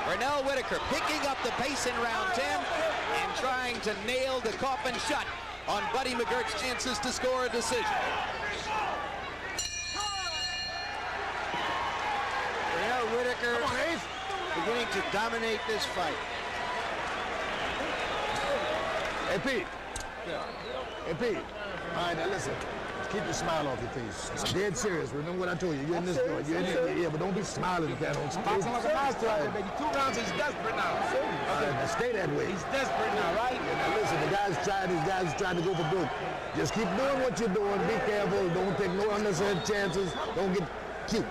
Pernell Whitaker picking up the pace in round 10 and trying to nail the coffin shut on Buddy McGirt's chances to score a decision. Pernell Whitaker beginning to dominate this fight. Hey, Pete. Hey, Pete. All right, now listen. Keep your smile off your face. I'm dead serious. Remember what I told you. You're in this joint. You're in this, yeah, but don't be smiling if that don't smile. Like a master out there, baby. 2 rounds, he's desperate now. Okay, now stay that way. He's desperate now, right? Yeah, now listen, the guy's trying to go for broke. Just keep doing what you're doing. Be careful. Don't take no unnecessary chances. Don't get cute.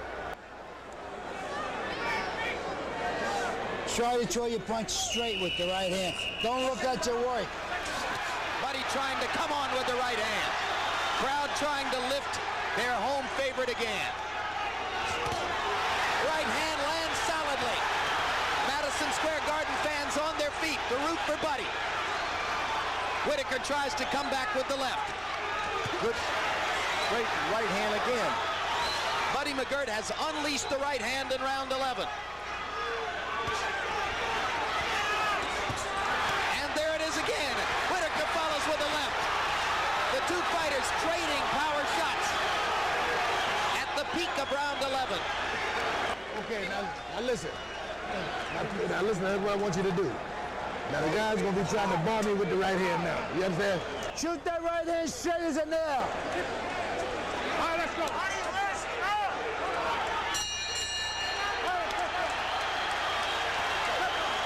Try to throw your punch straight with the right hand. Don't look at your work. Buddy trying to come on with the right hand. Crowd trying to lift their home favorite again. Right hand lands solidly. Madison Square Garden fans on their feet to root for Buddy. Whitaker tries to come back with the left. Good straight right hand again. Buddy McGirt has unleashed the right hand in round 11. And there it is again. Whitaker follows with the left. The 2 fighters trading power shots at the peak of round 11. Okay, now listen. Now listen, that's what I want you to do. Now the guy's going to be trying to bar me with the right hand now. You understand? Shoot that right hand straight as a nail. All right, let's go.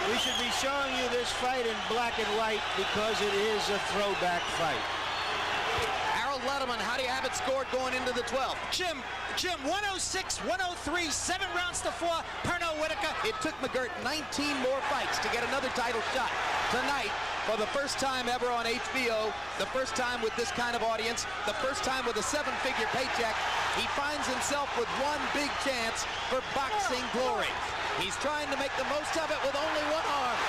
We should be showing you this fight in black and white because it is a throwback fight. Letterman, how do you have it scored going into the 12th? Jim, 106, 103, 7 rounds to 4, Pernell Whitaker. It took McGirt 19 more fights to get another title shot. Tonight, for the first time ever on HBO, the first time with this kind of audience, the first time with a 7-figure paycheck, he finds himself with one big chance for boxing glory. He's trying to make the most of it with only one arm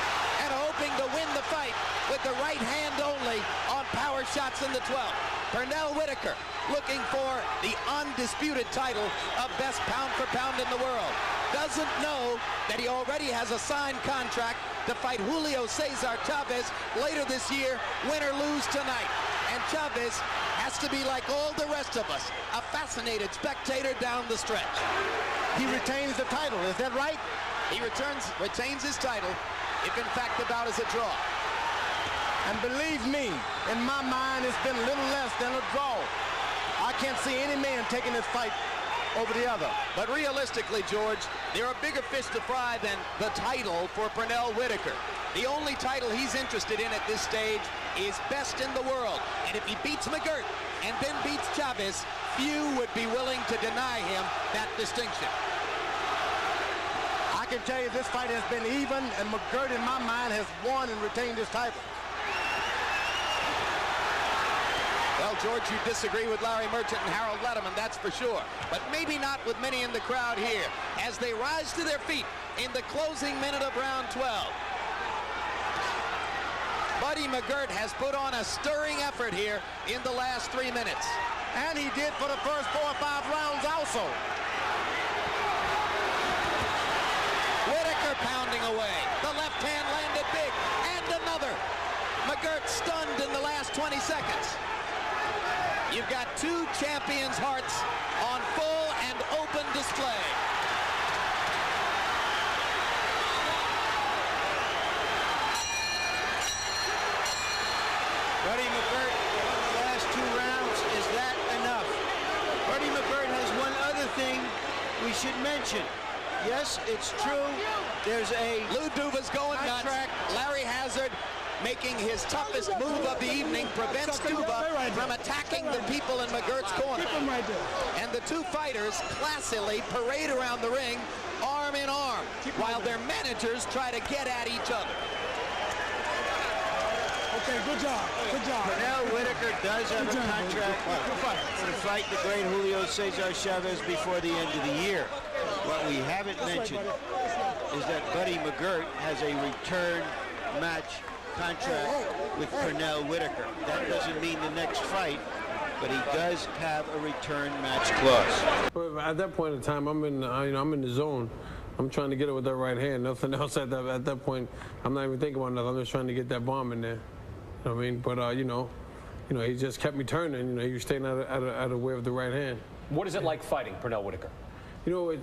and hoping to win the fight with the right hand only on power shots in the 12th. Pernell Whitaker looking for the undisputed title of best pound-for-pound in the world. Doesn't know that he already has a signed contract to fight Julio Cesar Chavez later this year, win or lose tonight. And Chavez has to be like all the rest of us, a fascinated spectator down the stretch. He retains the title, is that right? He retains his title if in fact the bout is a draw. And believe me, in my mind, it's been a little less than a draw. I can't see any man taking this fight over the other. But realistically, George, there are bigger fish to fry than the title for Pernell Whitaker. The only title he's interested in at this stage is best in the world. And if he beats McGirt and then beats Chavez, few would be willing to deny him that distinction. I can tell you this fight has been even, and McGirt, in my mind, has won and retained his title. Well, George, you disagree with Larry Merchant and Harold Letterman, that's for sure. But maybe not with many in the crowd here, as they rise to their feet in the closing minute of round 12. Buddy McGirt has put on a stirring effort here in the last 3 minutes. And he did for the first 4 or 5 rounds also. Whitaker pounding away. The left hand landed big. And another. McGirt stunned in the last 20 seconds. You've got two champions' hearts on full and open display. Buddy McGirt, the last 2 rounds, is that enough? Buddy McGirt has one other thing we should mention. Yes, it's true. There's a Lou Duva's going nuts. Larry Hazard, making his toughest move of the evening, prevents Duva from attacking the people in McGirt's corner. And the two fighters classily parade around the ring, arm in arm, while their managers try to get at each other. Okay, good job. Good job. Pernell Whitaker does have a contract to fight the great Julio Cesar Chavez before the end of the year. What we haven't mentioned is that Buddy McGirt has a return match contract with Pernell Whitaker. That doesn't mean the next fight, but he does have a return match clause. But at that point in time, I'm in the zone. I'm trying to get it with that right hand. Nothing else at that point. I'm not even thinking about nothing. I'm just trying to get that bomb in there. You know what I mean? But he just kept me turning. He was staying out of the way of the right hand. What is it like fighting Pernell Whitaker? You're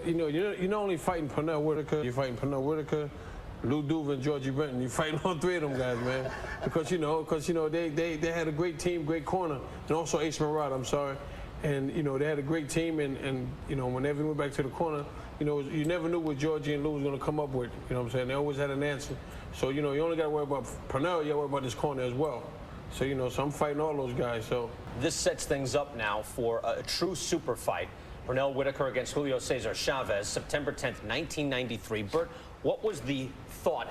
not only fighting Pernell Whitaker. You're fighting Pernell Whitaker, Lou Duva, and Georgie Benton. You're fighting all 3 of them guys, man. Because they had a great team, great corner, and also Ace Murad. I'm sorry, and they had a great team, and whenever we went back to the corner, you never knew what Georgie and Lou was going to come up with. You know what I'm saying? They always had an answer. So you only got to worry about Pernell. You got to worry about this corner as well. So so I'm fighting all those guys. So this sets things up now for a true super fight. Pernell Whitaker against Julio Cesar Chavez, September 10th, 1993. Bert, what was the thought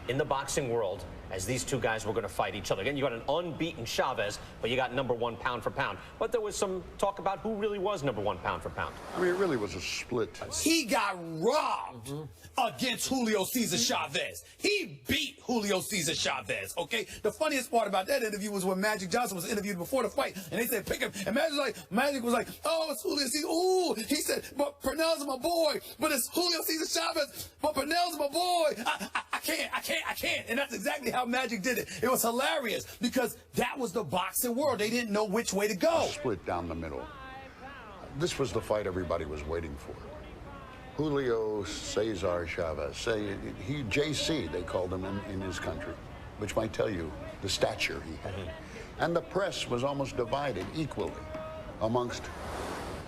in the boxing world as these two guys were going to fight each other? Again, you got an unbeaten Chavez, but you got #1 pound for pound. But there was some talk about who really was #1 pound for pound. I mean, it really was a split. He got robbed against Julio Cesar Chavez. He beat Julio Cesar Chavez, okay? The funniest part about that interview was when Magic Johnson was interviewed before the fight, and they said, pick him. And Magic was like, oh, it's Julio Cesar. Ooh, he said, but Pernell's my boy, but it's Julio Cesar Chavez, but Pernell's my boy. I can't. And that's exactly how Magic did it. It was hilarious because that was the boxing world. They didn't know which way to go. Split down the middle. This was the fight everybody was waiting for. Julio Cesar Chavez, JC, they called him in his country, which might tell you the stature he had. And the press was almost divided equally amongst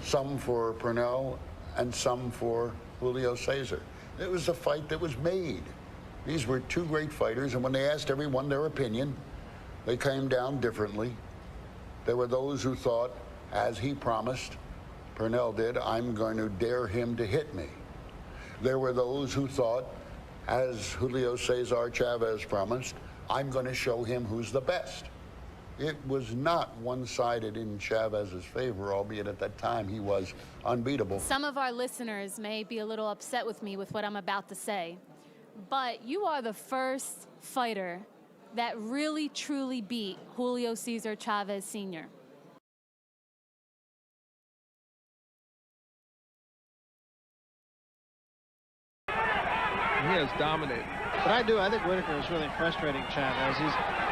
some for Pernell and some for Julio Cesar. It was a fight that was made. These were two great fighters, and when they asked everyone their opinion, they came down differently. There were those who thought, as he promised, Pernell did, I'm going to dare him to hit me. There were those who thought, as Julio Cesar Chavez promised, I'm going to show him who's the best. It was not one-sided in Chavez's favor, albeit at that time he was unbeatable. Some of our listeners may be a little upset with me with what I'm about to say, but you are the first fighter that really, truly beat Julio Cesar Chavez Sr. He has dominated. But I think Whitaker is really frustrating Chavez.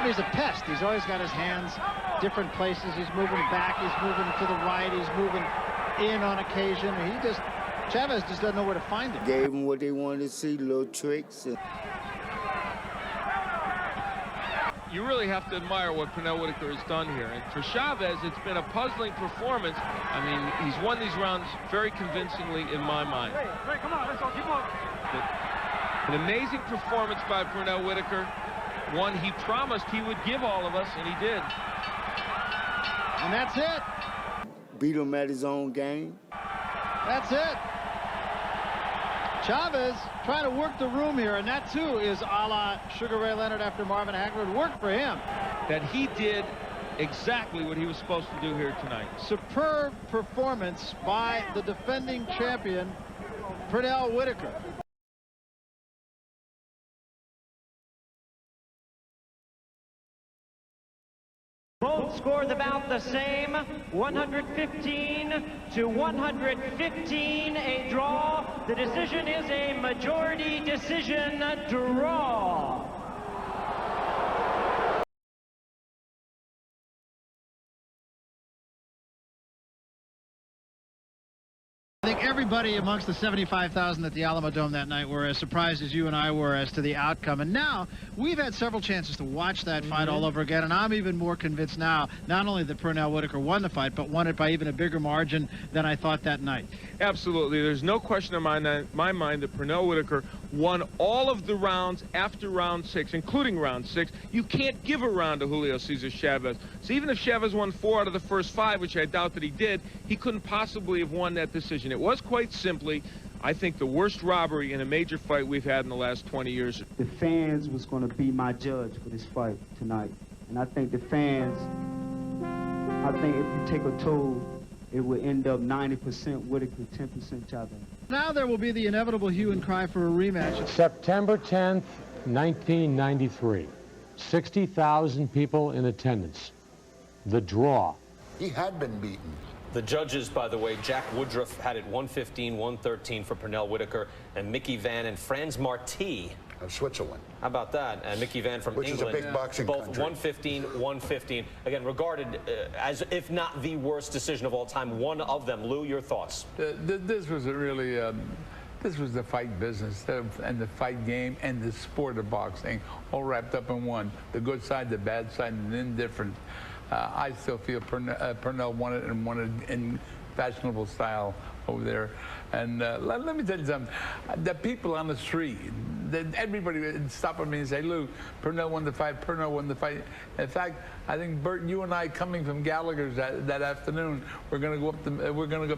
He's a pest. He's always got his hands different places. He's moving back. He's moving to the right. He's moving in on occasion. Chavez just doesn't know where to find him. Gave him what they wanted to see, little tricks. You really have to admire what Pernell Whitaker has done here. And for Chavez, it's been a puzzling performance. I mean, he's won these rounds very convincingly in my mind. Hey, come on, let's go, keep on. An amazing performance by Pernell Whitaker. one he promised he would give all of us, and he did. And that's it. Beat him at his own game. That's it. Chavez trying to work the room here, and that too is a la Sugar Ray Leonard after Marvin Hagler. It worked for him. That he did exactly what he was supposed to do here tonight. Superb performance by the defending champion, Pernell Whitaker. Both scores about the same, 115 to 115, a draw. The decision is a majority decision draw. I think everybody amongst the 75,000 at the Alamo Dome that night were as surprised as you and I were as to the outcome. And now we've had several chances to watch that fight all over again, and I'm even more convinced now, not only that Pernell Whitaker won the fight, but won it by even a bigger margin than I thought that night. Absolutely. There's no question in my mind that Pernell Whitaker won all of the rounds after round 6, including round 6. You can't give a round to Julio Cesar Chavez. So even if Chavez won 4 out of the first 5, which I doubt that he did, he couldn't possibly have won that decision. It was quite simply, I think, the worst robbery in a major fight we've had in the last 20 years. The fans was going to be my judge for this fight tonight. And I think the fans, I think if you take a toll, it would end up 90% Whitaker, 10% Chavez. Now there will be the inevitable hue and cry for a rematch. September 10th, 1993. 60,000 people in attendance. The draw. He had been beaten. The judges, by the way, Jack Woodruff had it 115, 113 for Pernell Whitaker, and Mickey Van and Franz Marti of Switzerland. How about that? And Mickey Van from England. Which is a big boxing both country. 115, 115. Again, regarded as, if not the worst decision of all time, one of them. Lou, your thoughts? This was a really, this was the fight business and the fight game and the sport of boxing all wrapped up in one. The good side, the bad side, and the indifferent. I still feel Pernell won it and won it in fashionable style over there. And let me tell you something. The people on the street, everybody would stop at me and say, Lou, Pernell won the fight, Pernell won the fight. In fact, I think, Bert, you and I coming from Gallagher's that afternoon, we're going to go up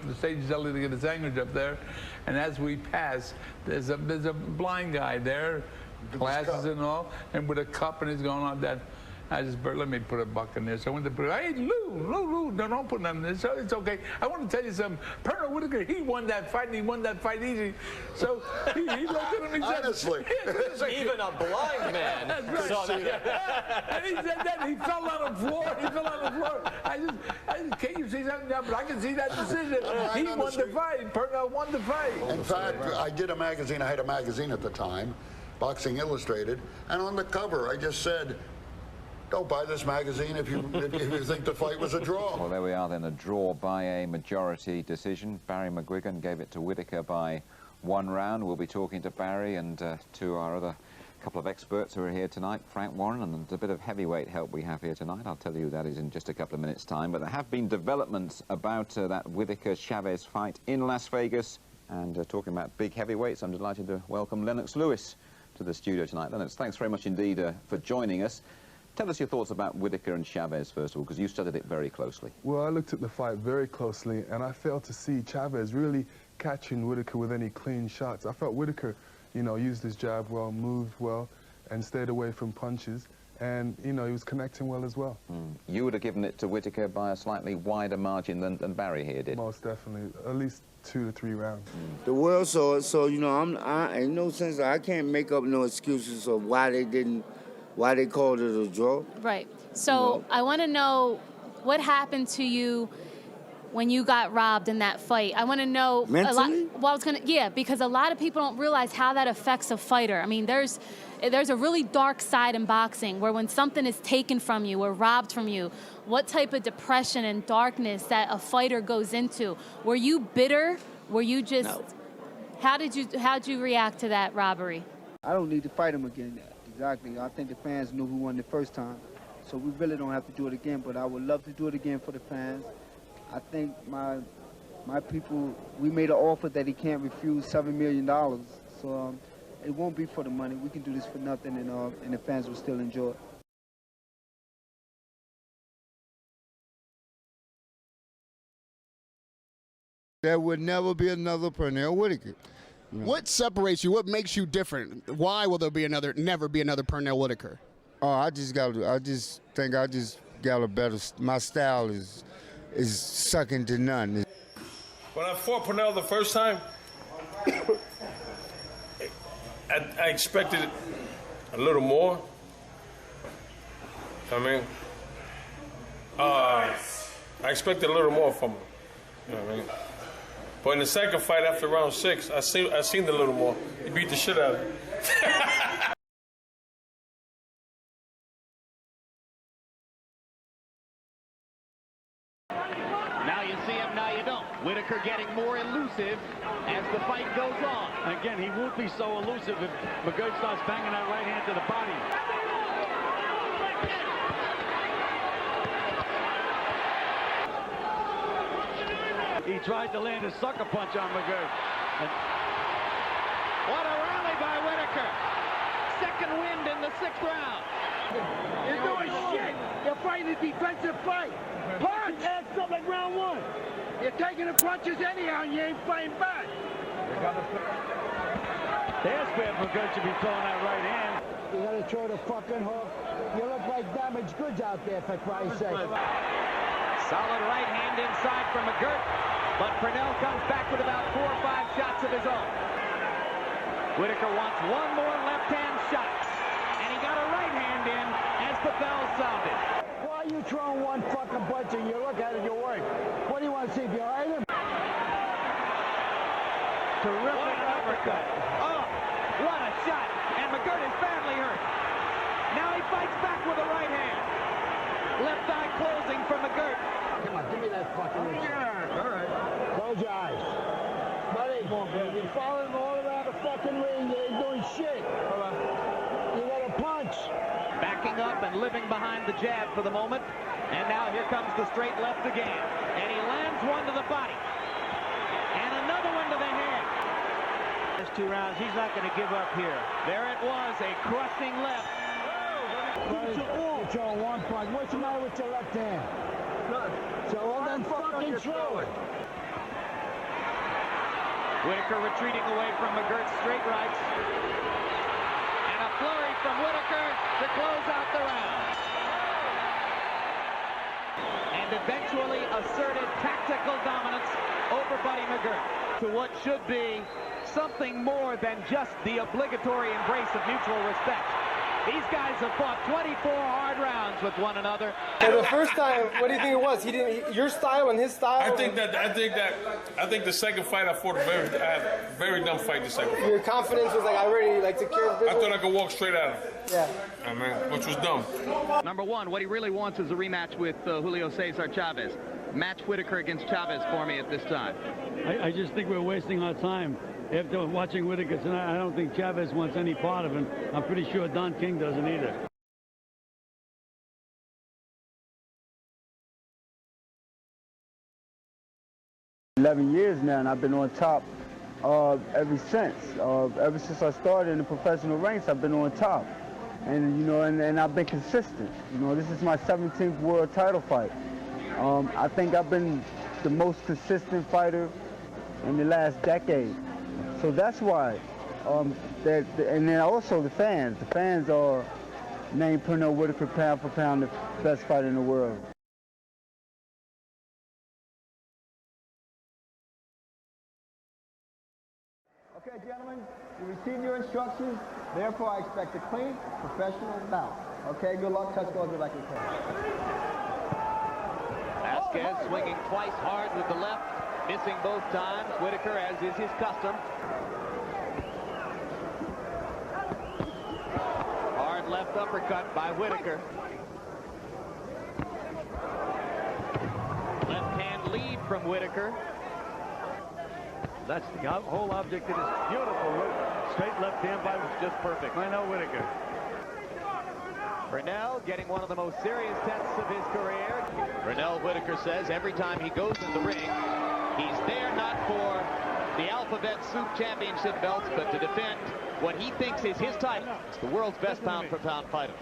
to the stage deli to get a sandwich up there. And as we pass, there's a blind guy there, glasses and all, and with a cup, and he's going on that. I just, Bert, let me put a buck in there. So I went to put it, hey, Lou, no, don't put nothing in this. So it's okay. I want to tell you something. Pernell Whitaker, he won that fight, and he won that fight easy. So he looked at him and he said, honestly. Even a blind man. That's right. And he said that. He fell on the floor. He fell on the floor. I just can't you see something? Yeah, but I can see that decision. He won the fight. Pernell won the fight. In fact, I did a magazine. I had a magazine at the time, Boxing Illustrated, and on the cover I just said, don't buy this magazine if you think the fight was a draw. Well, there we are then, a draw by a majority decision. Barry McGuigan gave it to Whitaker by 1 round. We'll be talking to Barry and to our other couple of experts who are here tonight, Frank Warren, and a bit of heavyweight help we have here tonight. I'll tell you who that is in just a couple of minutes' time. But there have been developments about that Whitaker-Chavez fight in Las Vegas. And talking about big heavyweights, I'm delighted to welcome Lennox Lewis to the studio tonight. Lennox, thanks very much indeed for joining us. Tell us your thoughts about Whitaker and Chavez, first of all, because you studied it very closely. Well, I looked at the fight very closely, and I failed to see Chavez really catching Whitaker with any clean shots. I felt Whitaker, you know, used his jab well, moved well, and stayed away from punches. And, you know, he was connecting well as well. You would have given it to Whitaker by a slightly wider margin than Barry here did. Most definitely. At least 2 to 3 rounds. The world saw it, so, you know, in no sense, I can't make up no excuses of why they called it a draw. Right. So I want to know what happened to you when you got robbed in that fight. I want to know mentally? Because a lot of people don't realize how that affects a fighter. I mean, there's a really dark side in boxing where when something is taken from you or robbed from you, what type of depression and darkness that a fighter goes into. Were you bitter? Were you just No. How'd you react to that robbery? I don't need to fight him again. Exactly. I think the fans knew who won the first time. So we really don't have to do it again, but I would love to do it again for the fans. I think my people, we made an offer that he can't refuse $7 million. So it won't be for the money. We can do this for nothing, and the fans will still enjoy it. There would never be another Pernell Whitaker. You know? What separates you? What makes you different? Why will there be never be another Pernell Whitaker? Oh, I just think I just got a better. My style is second to none. When I fought Pernell the first time, I expected a little more. I mean, I expected a little more from him. You know what I mean? But in the second fight after round 6, I seen a little more. He beat the shit out of him. Now you see him, now you don't. Whitaker getting more elusive as the fight goes on. Again, he won't be so elusive if McGirt starts banging that right hand to the body. He tried to land a sucker punch on McGirt. What a rally by Whitaker. Second wind in the 6th round. You're doing shit. You're fighting a defensive fight. Punch! Act something like round 1. You're taking the punches anyhow, and you ain't fighting back. There's where McGirt should be throwing that right hand. You gotta throw the fucking hook. You look like damaged goods out there, for Christ's sake. Solid right hand inside from McGirt, but Pernell comes back with about 4 or 5 shots of his own. Whitaker wants one more left-hand shot, and he got a right hand in as the bell sounded. Why are you throwing one fucking punch and you look at it, you work? What do you want to see, if you hide him? Terrific uppercut. Oh, what a shot, and McGirt is badly hurt. Now he fights back with a right hand. Left eye closing for McGirt. Come on, give me that fucking reach. All right. Close your eyes. Buddy, come on, baby. You're following all around the fucking ring. You ain't doing shit. All right. You got a punch. Backing up and living behind the jab for the moment. And now here comes the straight left again. And he lands one to the body. And another one to the head. There's 2 rounds. He's not going to give up here. There it was, a crushing left. You're throwing one punch. What's the matter with your left hand? None. So well, then fucking throw it. Whitaker retreating away from McGirt's straight rights. And a flurry from Whitaker to close out the round. And eventually asserted tactical dominance over Buddy McGirt to what should be something more than just the obligatory embrace of mutual respect. These guys have fought 24 hard rounds with one another. And the first time, what do you think it was? He didn't. Your style and his style. I think the second fight I fought I had a very dumb fight. The second fight. Your confidence was like I already took care of business. I thought I could walk straight at him. Yeah. I mean, which was dumb. Number one, what he really wants is a rematch with Julio Cesar Chavez. Match Whitaker against Chavez for me at this time. I just think we're wasting our time. After watching Whitaker tonight, I don't think Chavez wants any part of him. I'm pretty sure Don King doesn't either. Years now, and I've been on top ever since. Ever since I started in the professional ranks, I've been on top, and you know, and I've been consistent. You know, this is my 17th world title fight. I think I've been the most consistent fighter in the last decade. So that's why. And then also the fans. The fans are named Pernell Whitaker pound for pound the best fighter in the world. Okay, gentlemen, you received your instructions. Therefore, I expect a clean, professional bout. Okay, good luck. Touch gloves like you can. Vasquez swinging twice hard with the left, missing both times. Whitaker, as is his custom. Hard left uppercut by Whitaker. Left hand lead from Whitaker. That's the whole object. It is beautiful. Straight left hand by just perfect. I know Whitaker. Pernell getting one of the most serious tests of his career. Pernell, Whitaker says every time he goes in the ring, he's there not for the Alphabet Soup Championship belts, but to defend what he thinks is his title. It's the world's best pound-for-pound fighter.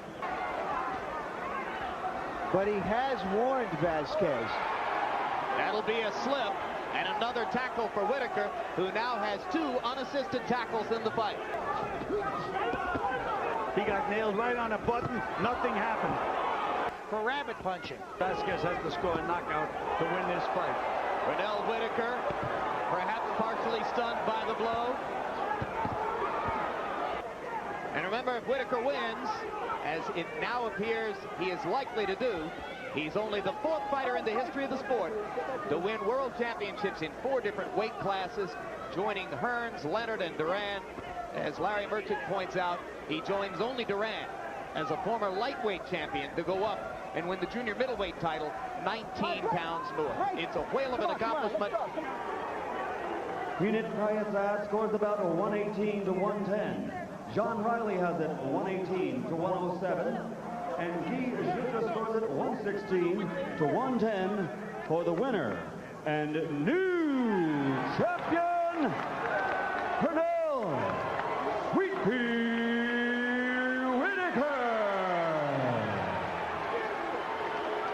But he has warned Vasquez. That'll be a slip, and another tackle for Whitaker, who now has 2 unassisted tackles in the fight. He got nailed right on a button. Nothing happened. For rabbit punching. Vasquez has to score a knockout to win this fight. Pernell Whitaker, perhaps partially stunned by the blow. And remember, if Whitaker wins, as it now appears he is likely to do, he's only the 4th fighter in the history of the sport to win world championships in 4 different weight classes, joining Hearns, Leonard, and Duran. As Larry Merchant points out, he joins only Duran as a former lightweight champion to go up and win the junior middleweight title 19 pounds more. It's a whale of an accomplishment. Unit Kayasat scores the bout 118 to 110. John Riley has it 118 to 107. And Guy Jutra scores it 116 to 110 for the winner. And new champion, Pernell Whitaker.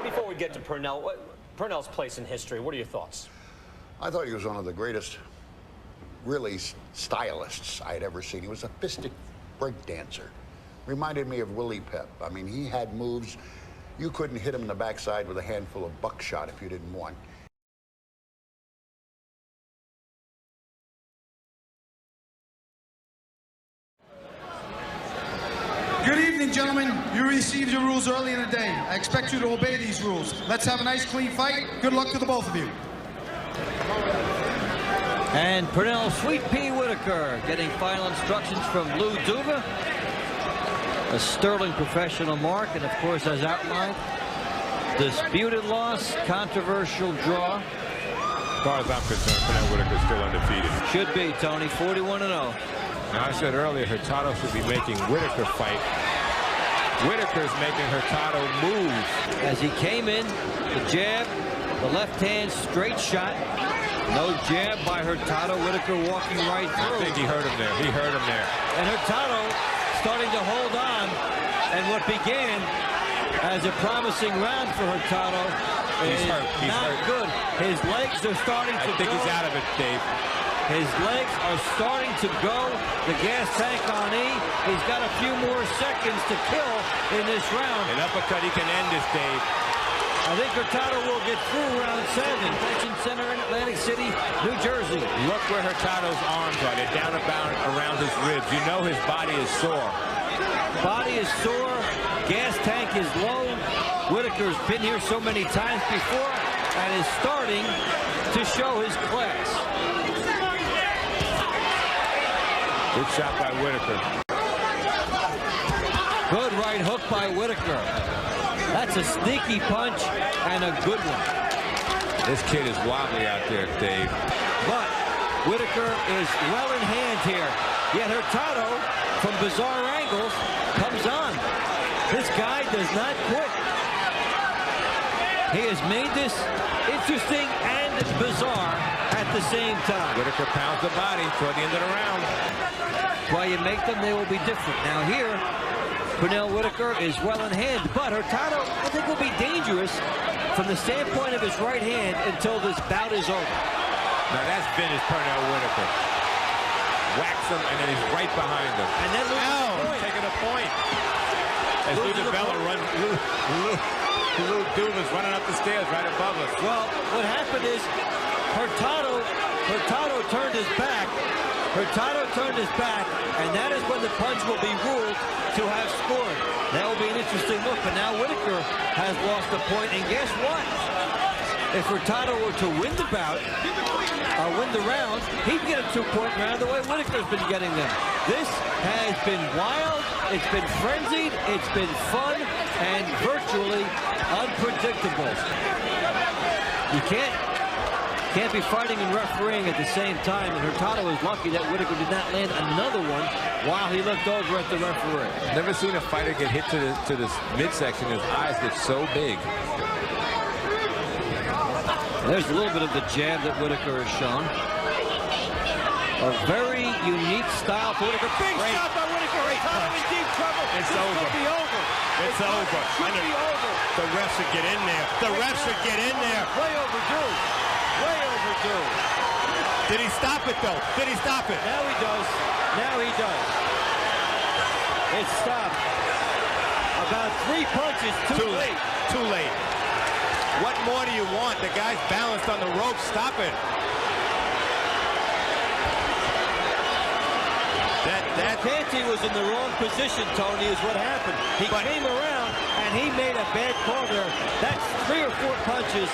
Before we get to Pernell, Pernell's place in history, what are your thoughts? I thought he was one of the greatest, really, stylists I had ever seen. He was a fistic break dancer. Reminded me of Willie Pep. I mean, he had moves. You couldn't hit him in the backside with a handful of buckshot if you didn't want. Good evening, gentlemen. You received your rules early in the day. I expect you to obey these rules. Let's have a nice, clean fight. Good luck to the both of you. And Pernell Sweet Pea Whitaker getting final instructions from Lou Duva. A sterling professional mark, and of course, as outlined, disputed loss, controversial draw. As far as I'm concerned, Pernell Whitaker is still undefeated. Should be, Tony, 41-0. Now, I said earlier, Hurtado should be making Whitaker fight. Whitaker's making Hurtado move. As he came in, the jab, the left hand straight shot. No jab by Hurtado. Whitaker walking right through. I think he hurt him there. He hurt him there. And Hurtado starting to hold on. And what began as a promising round for Hurtado is not good. His legs are starting to go. I think he's out of it, Dave. His legs are starting to go. The gas tank on E. He's got a few more seconds to kill in this round. An uppercut, he can end this, Dave. I think Hurtado will get through round 7. Convention Center in Atlantic City, New Jersey. Look where Hurtado's arms are. They're down about around his ribs. You know his body is sore. Body is sore. Gas tank is low. Whitaker's been here so many times before and is starting to show his class. Good shot by Whitaker. Good right hook by Whitaker. That's a sneaky punch and a good one. This kid is wobbly out there, Dave. But Whitaker is well in hand here. Yet Hurtado, from bizarre angles, comes on. This guy does not quit. He has made this interesting and bizarre at the same time. Whitaker pounds the body toward the end of the round. While you make them, they will be different. Now here, Pernell Whitaker is well in hand, but Hurtado, I think, will be dangerous from the standpoint of his right hand until this bout is over. Now that's vintage Pernell Whitaker. Whacks him, and then he's right behind him. And then taking a point. As Lou DiBella runs, Lou Duva's running up the stairs right above us. Well, what happened is Hurtado turned his back. Hurtado turned his back, and that is when the punch will be ruled to have scored. That will be an interesting look, but now Whitaker has lost a point, and guess what? If Hurtado were to win the bout, win the round, he'd get a 2-point round the way Whitaker's been getting them. This has been wild, it's been frenzied, it's been fun, and virtually unpredictable. You can't be fighting and refereeing at the same time, and Hurtado is lucky that Whitaker did not land another one while he looked over at the referee. Never seen a fighter get hit to this midsection. His eyes get so big. There's a little bit of the jab that Whitaker has shown. A very unique style for Whitaker. Big shot by Whitaker. Hurtado in deep trouble. It's this over. Could be over. It's over. Should be over. The refs should get in there. The refs should get in there. Way overdue. Way overdue. Did he stop it, though? Did he stop it? Now he does. Now he does. It stopped. About 3 punches too late. Too late. What more do you want? The guy's balanced on the rope. Stop it. Canty was in the wrong position, Tony, is what happened. He came around, and he made a bad call there. That's 3 or 4 punches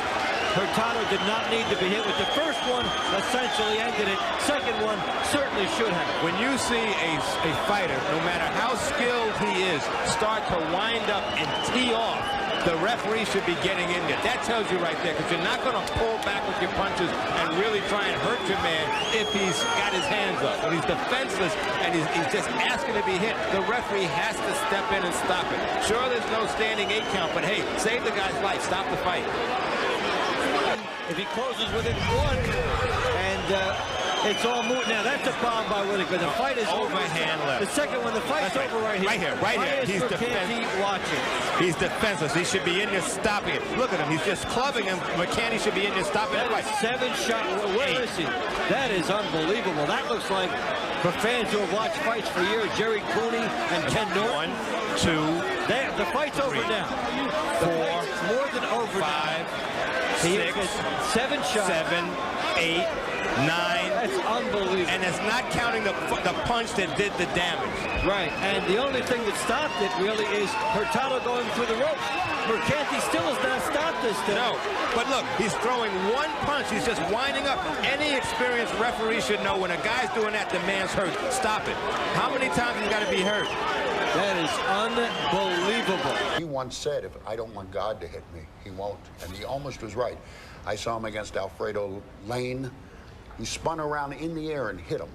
Hurtado did not need to be hit with. The first one essentially ended it. Second one certainly should have. When you see a fighter, no matter how skilled he is, start to wind up and tee off, the referee should be getting in there. That tells you right there, because you're not going to pull back with your punches and really try and hurt your man if he's got his hands up. When he's defenseless and he's just asking to be hit, the referee has to step in and stop it. Sure, there's no standing 8 count, but hey, save the guy's life. Stop the fight. If he closes within 1, and it's all moot now. That's a bomb by Whitaker. The fight is overhand over. left. The second one, the fight's over right here. Right here. He's defenseless. Watching. He's defenseless. He should be in there stopping it. Look at him. He's just clubbing him. McCanny should be in there stopping the fight. 7 shots. Where is he? That is unbelievable. That looks like, for fans who have watched fights for years, Jerry Cooney and Ken Norton. 1, 2, the fight's 3, over now. 4, more than over 5, 6, 7 shots. 7, 8, 9. That's unbelievable. And it's not counting the punch that did the damage. Right, and the only thing that stopped it really is Hurtado going through the ropes. Mercanti still has not stopped this thing. No, but look, he's throwing 1 punch. He's just winding up. Any experienced referee should know when a guy's doing that, the man's hurt. Stop it. How many times he's got to be hurt? That is unbelievable. He once said, if I don't want God to hit me, he won't. And he almost was right. I saw him against Alfredo Lane. He spun around in the air and hit him.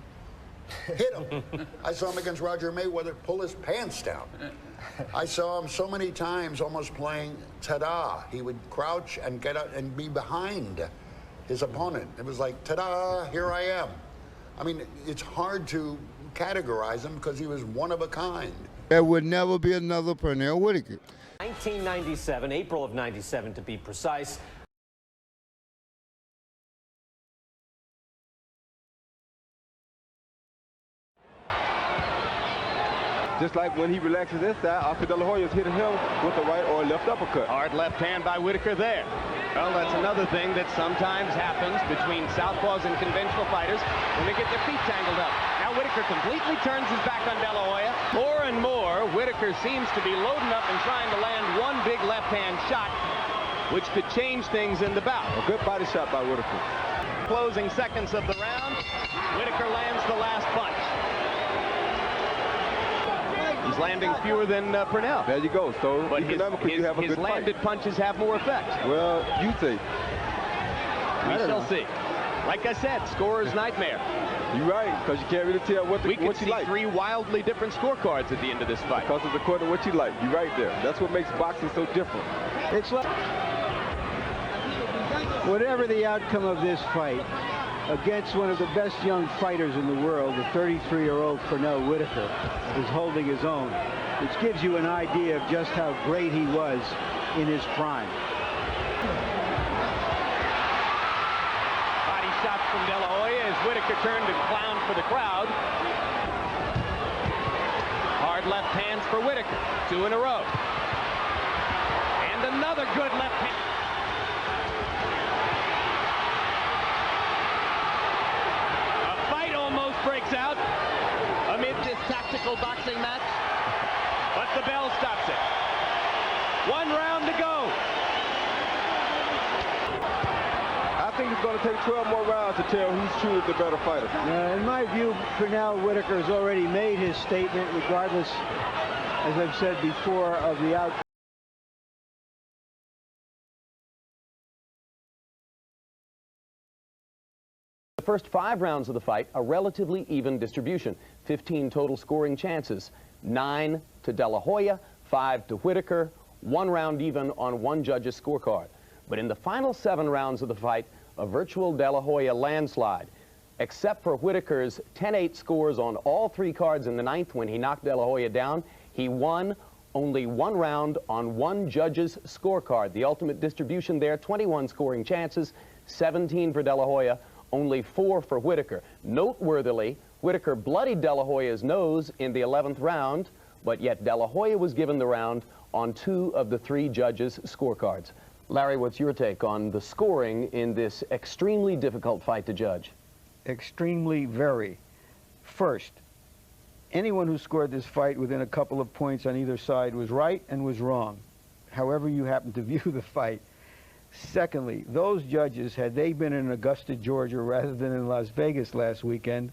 Hit him. I saw him against Roger Mayweather pull his pants down. I saw him so many times almost playing ta-da. He would crouch and get out and be behind his opponent. It was like, ta-da, here I am. I mean, it's hard to categorize him because he was one of a kind. There would never be another Pernell Whitaker. 1997, April of 97 to be precise. Just like when he relaxes inside, Oscar De La Hoya's hitting him with a right or left uppercut. Hard left hand by Whitaker there. Well, that's another thing that sometimes happens between southpaws and conventional fighters when they get their feet tangled up. Now Whitaker completely turns his back on De La Hoya. More and more, Whitaker seems to be loading up and trying to land one big left-hand shot, which could change things in the bout. A good body shot by Whitaker. Closing seconds of the round, Whitaker lands the last punch. He's landing fewer than Pernell. There you go. So but economically, you have a good fight. His landed punches have more effect. Well, you think. We shall see. Like I said, scorer's nightmare. You're right, because you can't really tell what we could you see like. 3 wildly different scorecards at the end of this fight. Because it's according to what you like. You're right there. That's what makes boxing so different. It's like whatever the outcome of this fight, against one of the best young fighters in the world, the 33-year-old Pernell Whitaker is holding his own, which gives you an idea of just how great he was in his prime. Body shots from De La Hoya as Whitaker turned and clowned for the crowd. Hard left hands for Whitaker, 2 in a row. And another good left hand. Breaks out amid this tactical boxing match, but the bell stops it. 1 round to go. I think it's going to take 12 more rounds to tell who's truly the better fighter. In my view, Pernell Whitaker has already made his statement, regardless, as I've said before, of the outcome. The first 5 rounds of the fight, a relatively even distribution. 15 total scoring chances. 9 to De La Hoya, 5 to Whitaker, 1 round even on 1 judge's scorecard. But in the final 7 rounds of the fight, a virtual De La Hoya landslide. Except for Whitaker's 10-8 scores on all 3 cards in the 9th when he knocked De La Hoya down, he won only 1 round on 1 judge's scorecard. The ultimate distribution there, 21 scoring chances, 17 for De La Hoya, only 4 for Whitaker. Noteworthily, Whitaker bloodied De La Hoya's nose in the 11th round, but yet De La Hoya was given the round on 2 of the 3 judges' scorecards. Larry, what's your take on the scoring in this extremely difficult fight to judge? Extremely, very. First, anyone who scored this fight within a couple of points on either side was right and was wrong, however you happen to view the fight. Secondly, those judges, had they been in Augusta, Georgia, rather than in Las Vegas last weekend,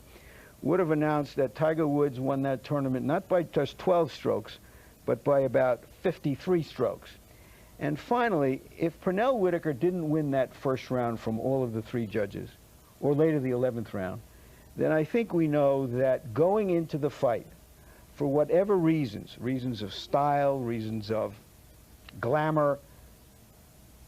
would have announced that Tiger Woods won that tournament not by just 12 strokes, but by about 53 strokes. And finally, if Pernell Whitaker didn't win that first round from all of the 3 judges, or later the 11th round, then I think we know that going into the fight, for whatever reasons, reasons of style, reasons of glamour,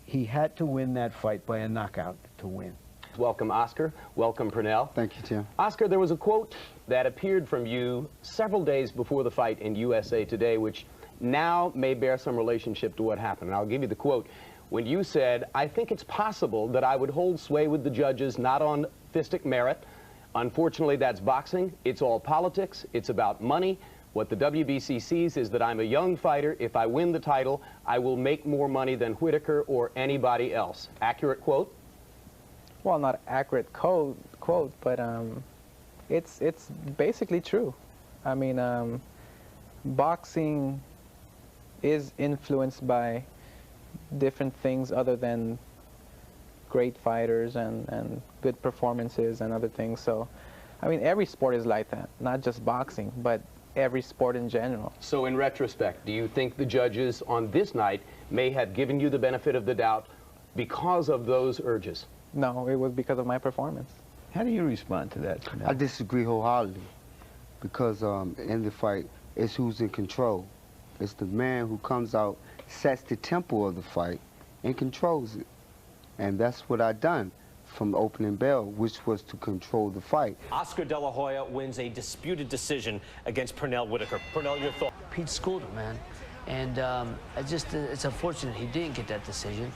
he had to win that fight by a knockout to win. Welcome, Oscar. Welcome, Pernell. Thank you, Tim. Oscar, there was a quote that appeared from you several days before the fight in USA Today, which now may bear some relationship to what happened. And I'll give you the quote. When you said, "I think it's possible that I would hold sway with the judges not on fistic merit. Unfortunately, that's boxing. It's all politics. It's about money. What the WBC sees is that I'm a young fighter. If I win the title, I will make more money than Whitaker or anybody else." Accurate quote? Well, not accurate quote, but it's basically true. I mean, boxing is influenced by different things other than great fighters and good performances and other things. So, I mean, every sport is like that, not just boxing, but every sport in general. So in retrospect, do you think the judges on this night may have given you the benefit of the doubt because of those urges? No, it was because of my performance. How do you respond to that? I disagree wholeheartedly, because in the fight, it's who's in control. It's the man who comes out, sets the tempo of the fight, and controls it. And that's what I done from the opening bell, which was to control the fight. Oscar De La Hoya wins a disputed decision against Pernell Whitaker. Pernell, your thought? Pete schooled him, man. And it's unfortunate he didn't get that decision.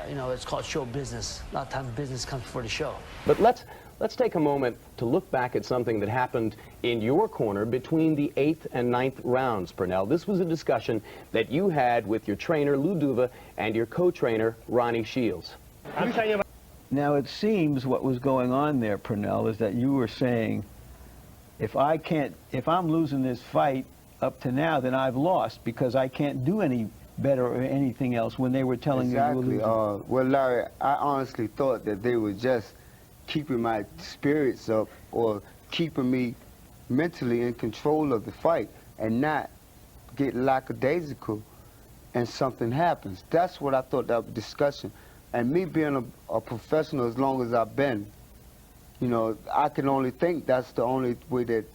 You know, it's called show business. A lot of times business comes before the show. But let's take a moment to look back at something that happened in your corner between the 8th and 9th rounds, Pernell. This was a discussion that you had with your trainer, Lou Duva, and your co-trainer, Ronnie Shields. Now, it seems what was going on there, Pernell, is that you were saying, if I'm losing this fight up to now, then I've lost because I can't do any better or anything else, when they were telling you you were losing. Well, Larry, I honestly thought that they were just keeping my spirits up or keeping me mentally in control of the fight and not get lackadaisical and something happens. That's what I thought that discussion. And me being a professional as long as I've been, you know, I can only think that's the only way that,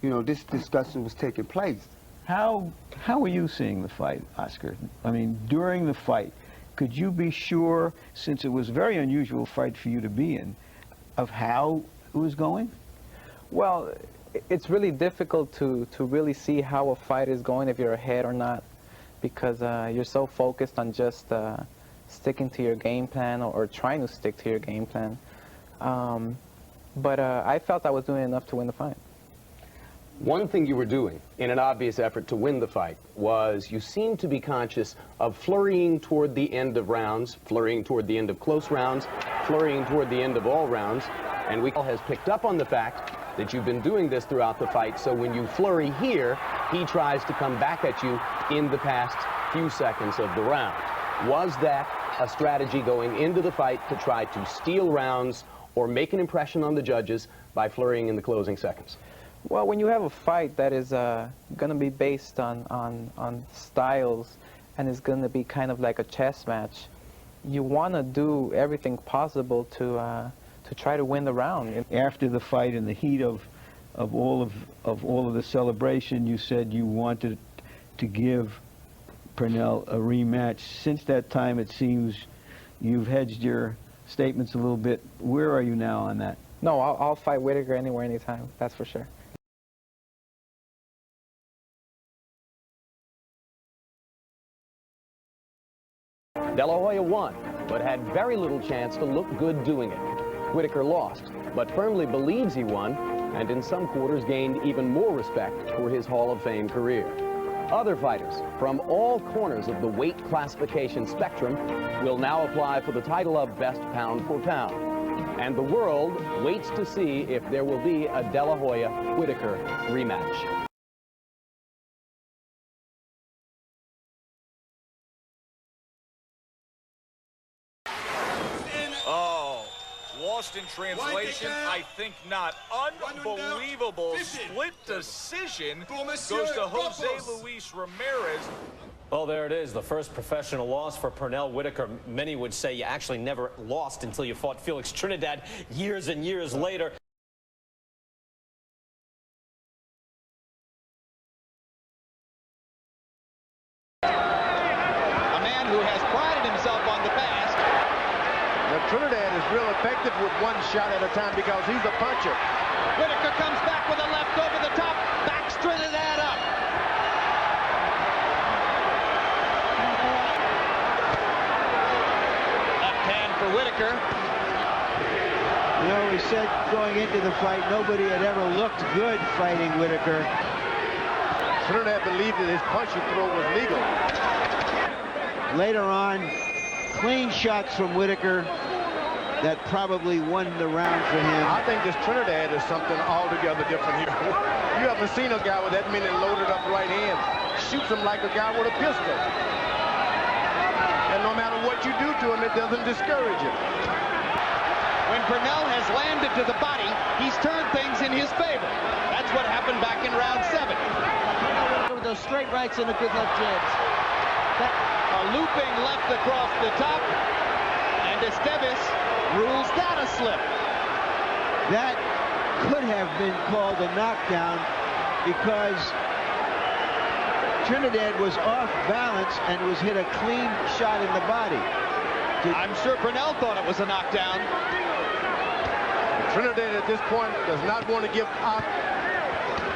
you know, this discussion was taking place. How were you seeing the fight, Oscar? I mean, during the fight, could you be sure, since it was a very unusual fight for you to be in, of how it was going? Well, it's really difficult to really see how a fight is going if you're ahead or not, because you're so focused on just sticking to your game plan or trying to stick to your game plan. But I felt I was doing enough to win the fight. One thing you were doing in an obvious effort to win the fight was you seemed to be conscious of flurrying toward the end of rounds, flurrying toward the end of close rounds, flurrying toward the end of all rounds, and we all has picked up on the fact that you've been doing this throughout the fight, so when you flurry here, he tries to come back at you in the past few seconds of the round. Was that a strategy going into the fight to try to steal rounds or make an impression on the judges by flurrying in the closing seconds? Well, when you have a fight that is going to be based on styles and is going to be kind of like a chess match, you want to do everything possible to try to win the round. After the fight, in the heat of all of the celebration, you said you wanted to give Pernell a rematch. Since that time, it seems you've hedged your statements a little bit. Where are you now on that? No, I'll fight Whitaker anywhere, anytime. That's for sure. De La Hoya won, but had very little chance to look good doing it. Whitaker lost, but firmly believes he won, and in some quarters gained even more respect for his Hall of Fame career. Other fighters from all corners of the weight classification spectrum will now apply for the title of best pound for pound. And the world waits to see if there will be a De La Hoya-Whitaker rematch. Oh, lost in translation? I think not. Unbelievable split decision goes to Jose Luis Ramirez. Well, there it is, the first professional loss for Pernell Whitaker. Many would say you actually never lost until you fought Felix Trinidad years and years later. A man who has prided himself on the past. Now, Trinidad is real effective with one shot at a time because he's a puncher. Whitaker comes back with a left over the top, backs Trinidad up. Left hand for Whitaker. You know, we said going into the fight, nobody had ever looked good fighting Whitaker. Trinidad believed that his punch and throw was legal. Later on, clean shots from Whitaker that probably won the round for him. I think this Trinidad is something altogether different here. You haven't seen a guy with that many loaded up right hands. Shoots him like a guy with a pistol. And no matter what you do to him, it doesn't discourage him. When Pernell has landed to the body, he's turned things in his favor. That's what happened back in round 7. With those straight rights and a good left jabs. A looping left across the top, and Chavez rules that a slip. That could have been called a knockdown because Trinidad was off balance and was hit a clean shot in the body. I'm sure Pernell thought it was a knockdown. Trinidad at this point does not want to give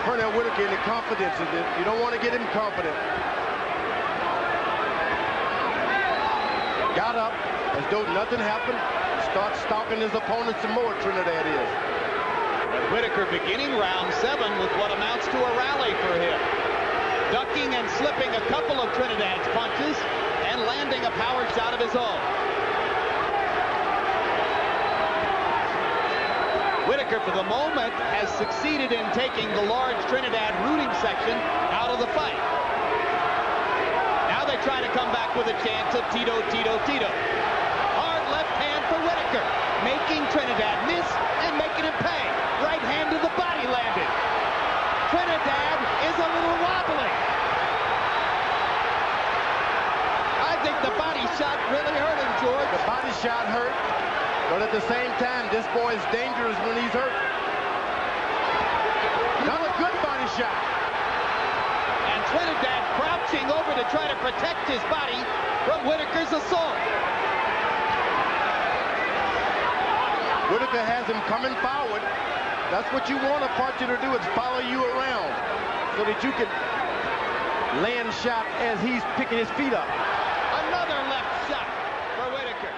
Pernell Whitaker any confidence in this. You don't want to get him confident. Got up as though nothing happened. Starts stalking his opponent some more, Trinidad is. Whitaker beginning round 7 with what amounts to a rally for him. Ducking and slipping a couple of Trinidad's punches and landing a power shot of his own. Whitaker, for the moment, has succeeded in taking the large Trinidad rooting section out of the fight. Now they try to come back with a chance of Tito. Hard left hand for Whitaker, making Trinidad miss and making him pay. Right hand to the body landed. Trinidad is a little wobbly. I think the body shot really hurt him, George. The body shot hurt. But at the same time, this boy is dangerous when he's hurt. Not a good body shot. And Trinidad crouching over to try to protect his body from Whitaker's assault. Whitaker has him coming forward. That's what you want a partner to do, is follow you around so that you can land shot as he's picking his feet up. Another left shot for Whitaker.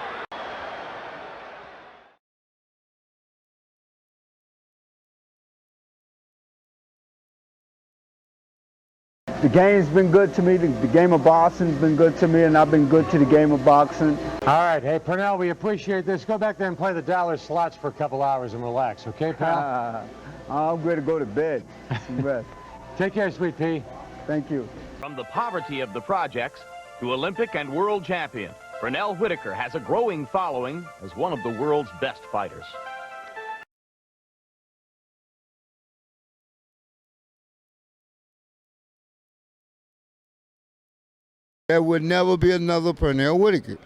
The game's been good to me. The game of boxing's been good to me, and I've been good to the game of boxing. All right. Hey, Pernell, we appreciate this. Go back there and play the dollar slots for a couple hours and relax, okay, pal? I'm going to go to bed. Take care, Sweet Pea. Thank you. From the poverty of the projects to Olympic and world champion, Pernell Whitaker has a growing following as one of the world's best fighters. There would never be another Pernell Whitaker.